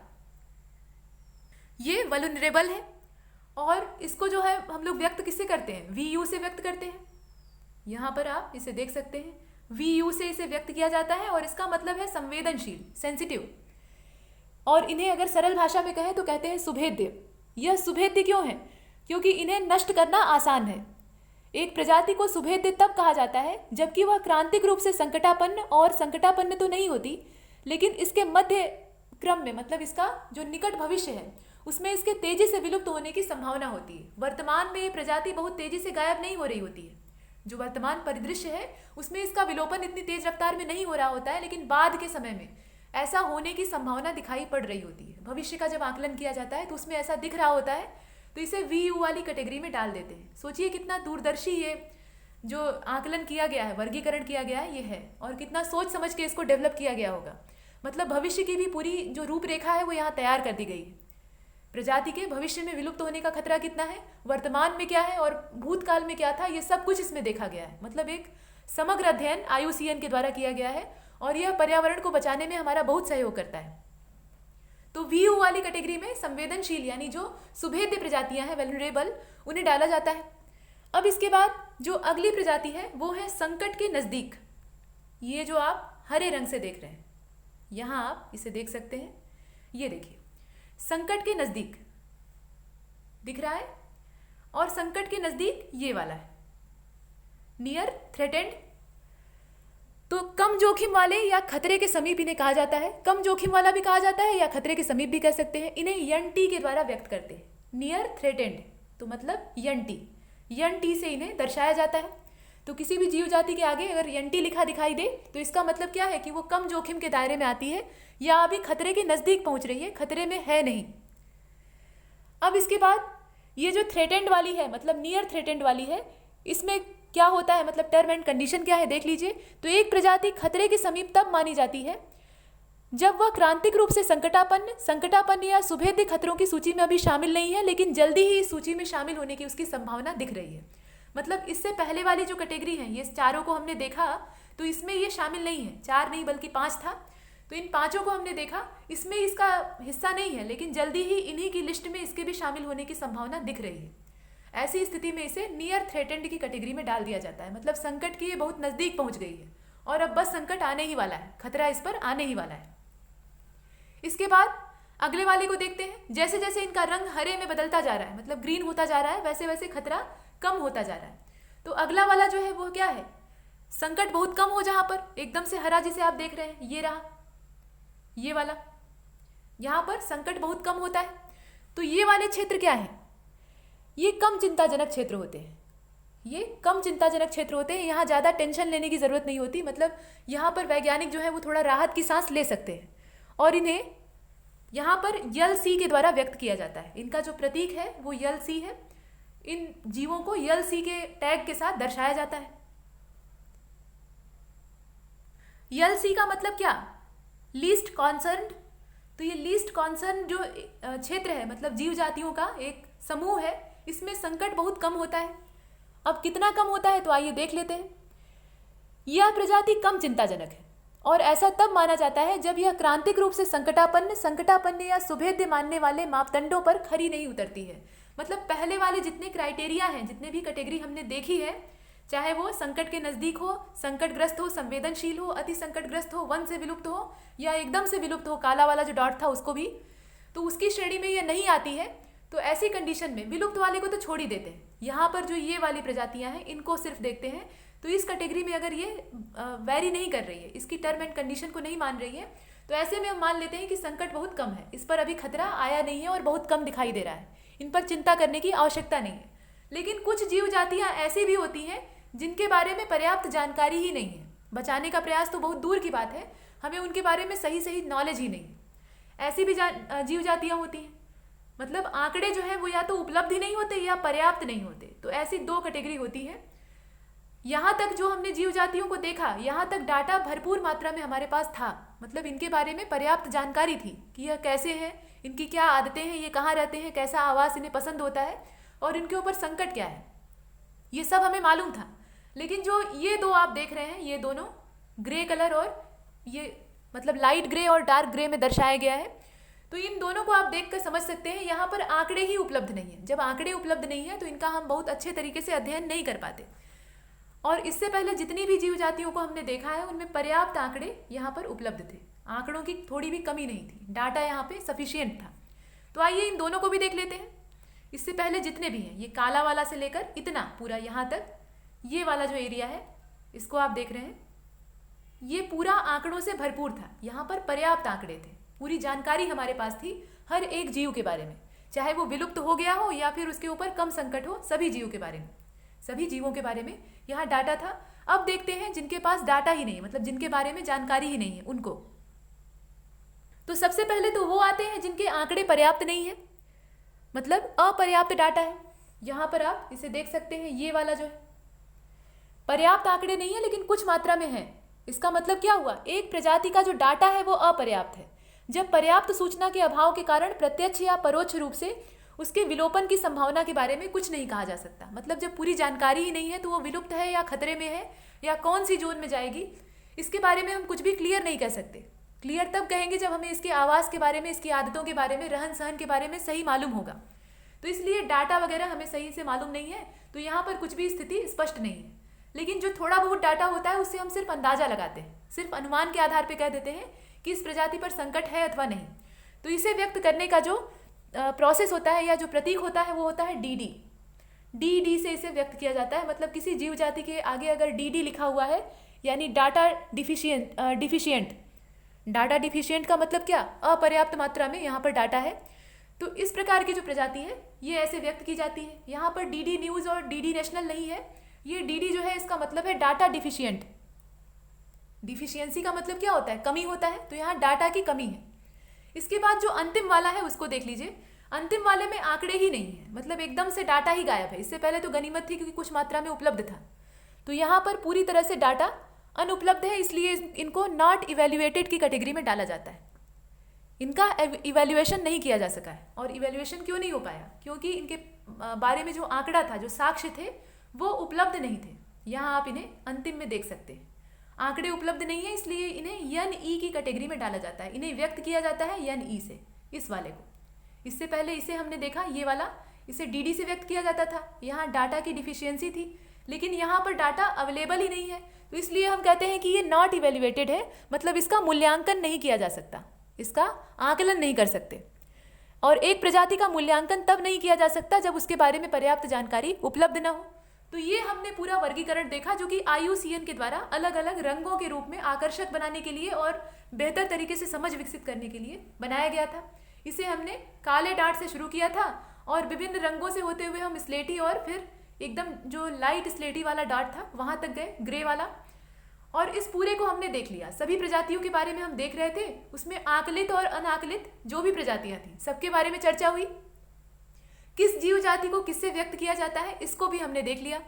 ये वल्नरेबल है और इसको जो है हम लोग व्यक्त किससे करते हैं, VU से व्यक्त करते हैं। यहाँ पर आप इसे देख सकते हैं, VU से इसे व्यक्त किया जाता है और इसका मतलब है संवेदनशील, सेंसिटिव। और इन्हें अगर सरल भाषा में कहें तो कहते हैं सुभेद्य। यह सुभेद्य क्यों है, क्योंकि इन्हें नष्ट करना आसान है। एक प्रजाति को सुभेद्य तब कहा जाता है जबकि वह क्रांतिक रूप से संकटापन्न और संकटापन्न तो नहीं होती, लेकिन इसके मध्य क्रम में, मतलब इसका जो निकट भविष्य है उसमें इसके तेजी से विलुप्त होने की संभावना होती है। वर्तमान में ये प्रजाति बहुत तेजी से गायब नहीं हो रही होती है, जो वर्तमान परिदृश्य है उसमें इसका विलोपन इतनी तेज रफ्तार में नहीं हो रहा होता है, लेकिन बाद के समय में ऐसा होने की संभावना दिखाई पड़ रही होती है। भविष्य का जब आकलन किया जाता है तो उसमें ऐसा दिख रहा होता है, तो इसे VU वाली कैटेगरी में डाल देते हैं। सोचिए कितना दूरदर्शी ये जो आकलन किया गया है, वर्गीकरण किया गया है, ये है, और कितना सोच समझ के इसको डेवलप किया गया होगा। मतलब भविष्य की भी पूरी जो रूपरेखा है वो यहाँ तैयार कर दी गई है। प्रजाति के भविष्य में विलुप्त होने का खतरा कितना है, वर्तमान में क्या है और भूतकाल में क्या था, ये सब कुछ इसमें देखा गया है। मतलब एक समग्र अध्ययन IUCN के द्वारा किया गया है और यह पर्यावरण को बचाने में हमारा बहुत सहयोग करता है। तो VU वाली कैटेगरी में संवेदनशील यानी जो सुभेद्य प्रजातियां हैं, वल्नरेबल, उन्हें डाला जाता है। अब इसके बाद जो अगली प्रजाति है वो है संकट के नज़दीक। ये जो आप हरे रंग से देख रहे हैं, यहाँ आप इसे देख सकते हैं, ये देखिए संकट के नज़दीक दिख रहा है, और संकट के नज़दीक ये वाला है नियर थ्रेटेंड। तो कम जोखिम वाले या खतरे के समीप इन्हें कहा जाता है। कम जोखिम वाला भी कहा जाता है या खतरे के समीप भी कह सकते हैं। इन्हें यन टी के द्वारा व्यक्त करते हैं, नियर थ्रेटेंड तो मतलब यन टी से इन्हें दर्शाया जाता है। तो किसी भी जीव जाति के आगे अगर यन टी लिखा दिखाई दे तो इसका मतलब क्या है कि वो कम जोखिम के दायरे में आती है या अभी खतरे के नज़दीक पहुंच रही है, खतरे में है नहीं। अब इसके बाद ये जो थ्रेटेंड वाली है मतलब नियर थ्रेटेंड वाली है, इसमें क्या होता है, मतलब टर्म एंड कंडीशन क्या है देख लीजिए। तो एक प्रजाति खतरे के समीप तब मानी जाती है जब वह क्रांतिक रूप से संकटापन्न या सुभेद्य खतरों की सूची में अभी शामिल नहीं है, लेकिन जल्दी ही इस सूची में शामिल होने की उसकी संभावना दिख रही है। मतलब इससे पहले वाली जो कैटेगरी है, ये चारों को हमने देखा तो इसमें ये शामिल नहीं है, 4 नहीं बल्कि 5 था। तो इन 5 को हमने देखा, इसमें इसका हिस्सा नहीं है, लेकिन जल्दी ही इन्हीं की लिस्ट में इसके भी शामिल होने की संभावना दिख रही है। ऐसी स्थिति में इसे नियर थ्रेटेंड की कैटेगरी में डाल दिया जाता है। मतलब संकट की ये बहुत नज़दीक पहुंच गई है और अब बस संकट आने ही वाला है, खतरा इस पर आने ही वाला है। इसके बाद अगले वाले को देखते हैं। जैसे जैसे इनका रंग हरे में बदलता जा रहा है, मतलब ग्रीन होता जा रहा है, वैसे वैसे खतरा कम होता जा रहा है। तो अगला वाला जो है वो क्या है, संकट बहुत कम हो, जहां पर एकदम से हरा जिसे आप देख रहे हैं, ये रहा ये वाला, यहां पर संकट बहुत कम होता है। तो ये वाले क्षेत्र क्या है, ये कम चिंताजनक क्षेत्र होते हैं। ये कम चिंताजनक क्षेत्र होते हैं, यहाँ ज़्यादा टेंशन लेने की ज़रूरत नहीं होती। मतलब यहाँ पर वैज्ञानिक जो है वो थोड़ा राहत की सांस ले सकते हैं। और इन्हें यहाँ पर यल सी के द्वारा व्यक्त किया जाता है। इनका जो प्रतीक है वो यल सी है। इन जीवों को यल सी के टैग के साथ दर्शाया जाता है। यल सी का मतलब क्या, लीस्ट कॉन्सर्न्ड। तो ये लीस्ट कॉन्सर्न जो क्षेत्र है, मतलब जीव जातियों का एक समूह है, इसमें संकट बहुत कम होता है। अब कितना कम होता है तो आइए देख लेते हैं। यह प्रजाति कम चिंताजनक है और ऐसा तब माना जाता है जब यह क्रांतिक रूप से संकटापन्न या सुभेद्य मानने वाले मापदंडों पर खरी नहीं उतरती है। मतलब पहले वाले जितने क्राइटेरिया हैं, जितने भी कैटेगरी हमने देखी है, चाहे वो संकट के नज़दीक हो, संकटग्रस्त हो, संवेदनशील हो, अति संकटग्रस्त हो, वन से विलुप्त हो या एकदम से विलुप्त हो, काला वाला जो डॉट था उसको भी, तो उसकी श्रेणी में ये नहीं आती है। तो ऐसी कंडीशन में विलुप्त वाले को तो छोड़ ही देते हैं। यहाँ पर जो ये वाली प्रजातियाँ हैं इनको सिर्फ देखते हैं। तो इस कैटेगरी में अगर ये वैरी नहीं कर रही है, इसकी टर्म एंड कंडीशन को नहीं मान रही है, तो ऐसे में हम मान लेते हैं कि संकट बहुत कम है, इस पर अभी खतरा आया नहीं है और बहुत कम दिखाई दे रहा है, इन पर चिंता करने की आवश्यकता नहीं है। लेकिन कुछ जीव जातियाँ ऐसी भी होती हैं जिनके बारे में पर्याप्त जानकारी ही नहीं है। बचाने का प्रयास तो बहुत दूर की बात है, हमें उनके बारे में सही नॉलेज ही नहीं है। ऐसी भी जीव जातियाँ होती हैं, मतलब आंकड़े जो है वो या तो उपलब्ध ही नहीं होते या पर्याप्त नहीं होते। तो ऐसी 2 कैटेगरी होती है। यहाँ तक जो हमने जीव जातियों को देखा, यहाँ तक डाटा भरपूर मात्रा में हमारे पास था। मतलब इनके बारे में पर्याप्त जानकारी थी कि यह कैसे हैं, इनकी क्या आदतें हैं, ये कहाँ रहते हैं, कैसा आवास इन्हें पसंद होता है और इनके ऊपर संकट क्या है, ये सब हमें मालूम था। लेकिन जो ये 2 आप देख रहे हैं, ये दोनों ग्रे कलर और ये मतलब लाइट ग्रे और डार्क ग्रे में दर्शाया गया है। तो इन दोनों को आप देखकर समझ सकते हैं यहाँ पर आंकड़े ही उपलब्ध नहीं है। जब आंकड़े उपलब्ध नहीं है तो इनका हम बहुत अच्छे तरीके से अध्ययन नहीं कर पाते। और इससे पहले जितनी भी जीव जातियों को हमने देखा है उनमें पर्याप्त आंकड़े यहाँ पर उपलब्ध थे, आंकड़ों की थोड़ी भी कमी नहीं थी, डाटा यहाँ पे सफिशिएंट था। तो आइए इन दोनों को भी देख लेते हैं। इससे पहले जितने भी हैं, ये काला वाला से लेकर इतना पूरा यहाँ तक, ये वाला जो एरिया है इसको आप देख रहे हैं, ये पूरा आंकड़ों से भरपूर था। यहाँ पर पर्याप्त आंकड़े थे, पूरी जानकारी हमारे पास थी हर एक जीव के बारे में, चाहे वो विलुप्त हो गया हो या फिर उसके ऊपर कम संकट हो। सभी जीवों के बारे में, सभी जीवों के बारे में यहाँ डाटा था। अब देखते हैं जिनके पास डाटा ही नहीं, मतलब जिनके बारे में जानकारी ही नहीं है उनको। तो सबसे पहले तो वो आते हैं जिनके आंकड़े पर्याप्त नहीं है, मतलब अपर्याप्त डाटा है। यहाँ पर आप इसे देख सकते हैं, ये वाला जो है पर्याप्त आंकड़े नहीं है लेकिन कुछ मात्रा में है। इसका मतलब क्या हुआ, एक प्रजाति का जो डाटा है वो अपर्याप्त है। जब पर्याप्त सूचना के अभाव के कारण प्रत्यक्ष या परोक्ष रूप से उसके विलोपन की संभावना के बारे में कुछ नहीं कहा जा सकता। मतलब जब पूरी जानकारी ही नहीं है तो वो विलुप्त है या खतरे में है या कौन सी जोन में जाएगी, इसके बारे में हम कुछ भी क्लियर नहीं कह सकते। क्लियर तब कहेंगे जब हमें इसके आवास के बारे में, इसकी आदतों के बारे में, रहन सहन के बारे में सही मालूम होगा। तो इसलिए डाटा वगैरह हमें सही से मालूम नहीं है, तो यहाँ पर कुछ भी स्थिति स्पष्ट नहीं है। लेकिन जो थोड़ा बहुत डाटा होता है उससे हम सिर्फ अंदाजा लगाते हैं, सिर्फ अनुमान के आधार पर कह देते हैं कि इस प्रजाति पर संकट है अथवा नहीं। तो इसे व्यक्त करने का जो प्रोसेस होता है या जो प्रतीक होता है वो होता है डी डी से इसे व्यक्त किया जाता है। मतलब किसी जीव जाति के आगे अगर डी लिखा हुआ है यानी डाटा डिफिशियंट। डाटा डिफिशियंट का मतलब क्या? अपर्याप्त मात्रा में यहाँ पर डाटा है। तो इस प्रकार की जो प्रजाति है ये ऐसे व्यक्त की जाती है। यहाँ पर डी न्यूज़ और डी नेशनल नहीं है, ये डी जो है इसका मतलब है डाटा डिफिशियंट। डिफिशियंसी का मतलब क्या होता है? कमी होता है, तो यहाँ डाटा की कमी है। इसके बाद जो अंतिम वाला है उसको देख लीजिए। अंतिम वाले में आंकड़े ही नहीं है, मतलब एकदम से डाटा ही गायब है। इससे पहले तो गनीमत थी क्योंकि कुछ मात्रा में उपलब्ध था, तो यहाँ पर पूरी तरह से डाटा अनुपलब्ध है, इसलिए इनको नॉट इवेल्युएटेड की कैटेगरी में डाला जाता है। इनका इवेल्युएशन नहीं किया जा सका है। और इवेल्युएशन क्यों नहीं हो पाया? क्योंकि इनके बारे में जो आंकड़ा था, जो साक्ष्य थे, वो उपलब्ध नहीं थे। यहाँ आप इन्हें अंतिम में देख सकते हैं, आंकड़े उपलब्ध नहीं है, इसलिए इन्हें यन ई की कैटेगरी में डाला जाता है। इन्हें व्यक्त किया जाता है यन ई से, इस वाले को। इससे पहले इसे हमने देखा, ये वाला, इसे डी से व्यक्त किया जाता था। यहाँ डाटा की डिफिशियंसी थी, लेकिन यहाँ पर डाटा अवेलेबल ही नहीं है, तो इसलिए हम कहते हैं कि ये नॉट इवेल्युएटेड है, मतलब इसका मूल्यांकन नहीं किया जा सकता, इसका आकलन नहीं कर सकते। और एक प्रजाति का मूल्यांकन तब नहीं किया जा सकता जब उसके बारे में पर्याप्त जानकारी उपलब्ध न हो। तो ये हमने पूरा वर्गीकरण देखा, जो कि IUCN के द्वारा अलग अलग रंगों के रूप में आकर्षक बनाने के लिए और बेहतर तरीके से समझ विकसित करने के लिए बनाया गया था। इसे हमने काले डार्ट से शुरू किया था और विभिन्न रंगों से होते हुए हम स्लेटी और फिर एकदम जो लाइट स्लेटी वाला डार्ट था वहाँ तक गए, ग्रे वाला। और इस पूरे को हमने देख लिया। सभी प्रजातियों के बारे में हम देख रहे थे, उसमें आकलित और अनाकलित जो भी प्रजातियां थी सबके बारे में चर्चा हुई। किस जीव जाति को किससे व्यक्त किया जाता है इसको भी हमने देख लिया।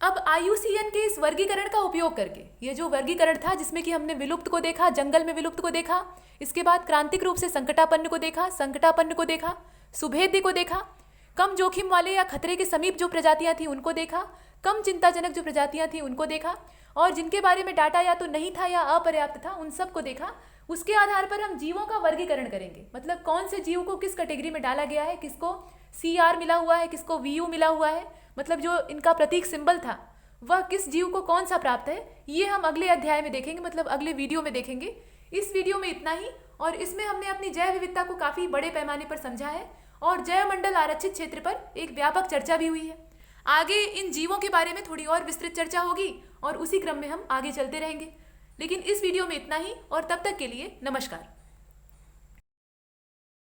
अब IUCN के इस वर्गीकरण का उपयोग करके, ये जो वर्गीकरण था जिसमें कि हमने विलुप्त को देखा, जंगल में विलुप्त को देखा, इसके बाद क्रांतिक रूप से संकटापन्न को देखा, संकटापन्न को देखा, सुभेद्य को देखा, कम जोखिम वाले या खतरे के समीप जो प्रजातियां थी उनको देखा, कम चिंताजनक जो प्रजातियां थी उनको देखा, और जिनके बारे में डाटा या तो नहीं था या अपर्याप्त था उन सब को देखा। उसके आधार पर हम जीवों का वर्गीकरण करेंगे, मतलब कौन से जीव को किस कैटेगरी में डाला गया है, किसको CR मिला हुआ है, किसको VU मिला हुआ है, मतलब जो इनका प्रतीक सिंबल था वह किस जीव को कौन सा प्राप्त है, ये हम अगले अध्याय में देखेंगे, मतलब अगले वीडियो में देखेंगे। इस वीडियो में इतना ही, और इसमें हमने अपनी जैव विविधता को काफ़ी बड़े पैमाने पर समझा है और जैव मंडल आरक्षित क्षेत्र पर एक व्यापक चर्चा भी हुई है। आगे इन जीवों के बारे में थोड़ी और विस्तृत चर्चा होगी और उसी क्रम में हम आगे चलते रहेंगे। लेकिन इस वीडियो में इतना ही, और तब तक के लिए नमस्कार।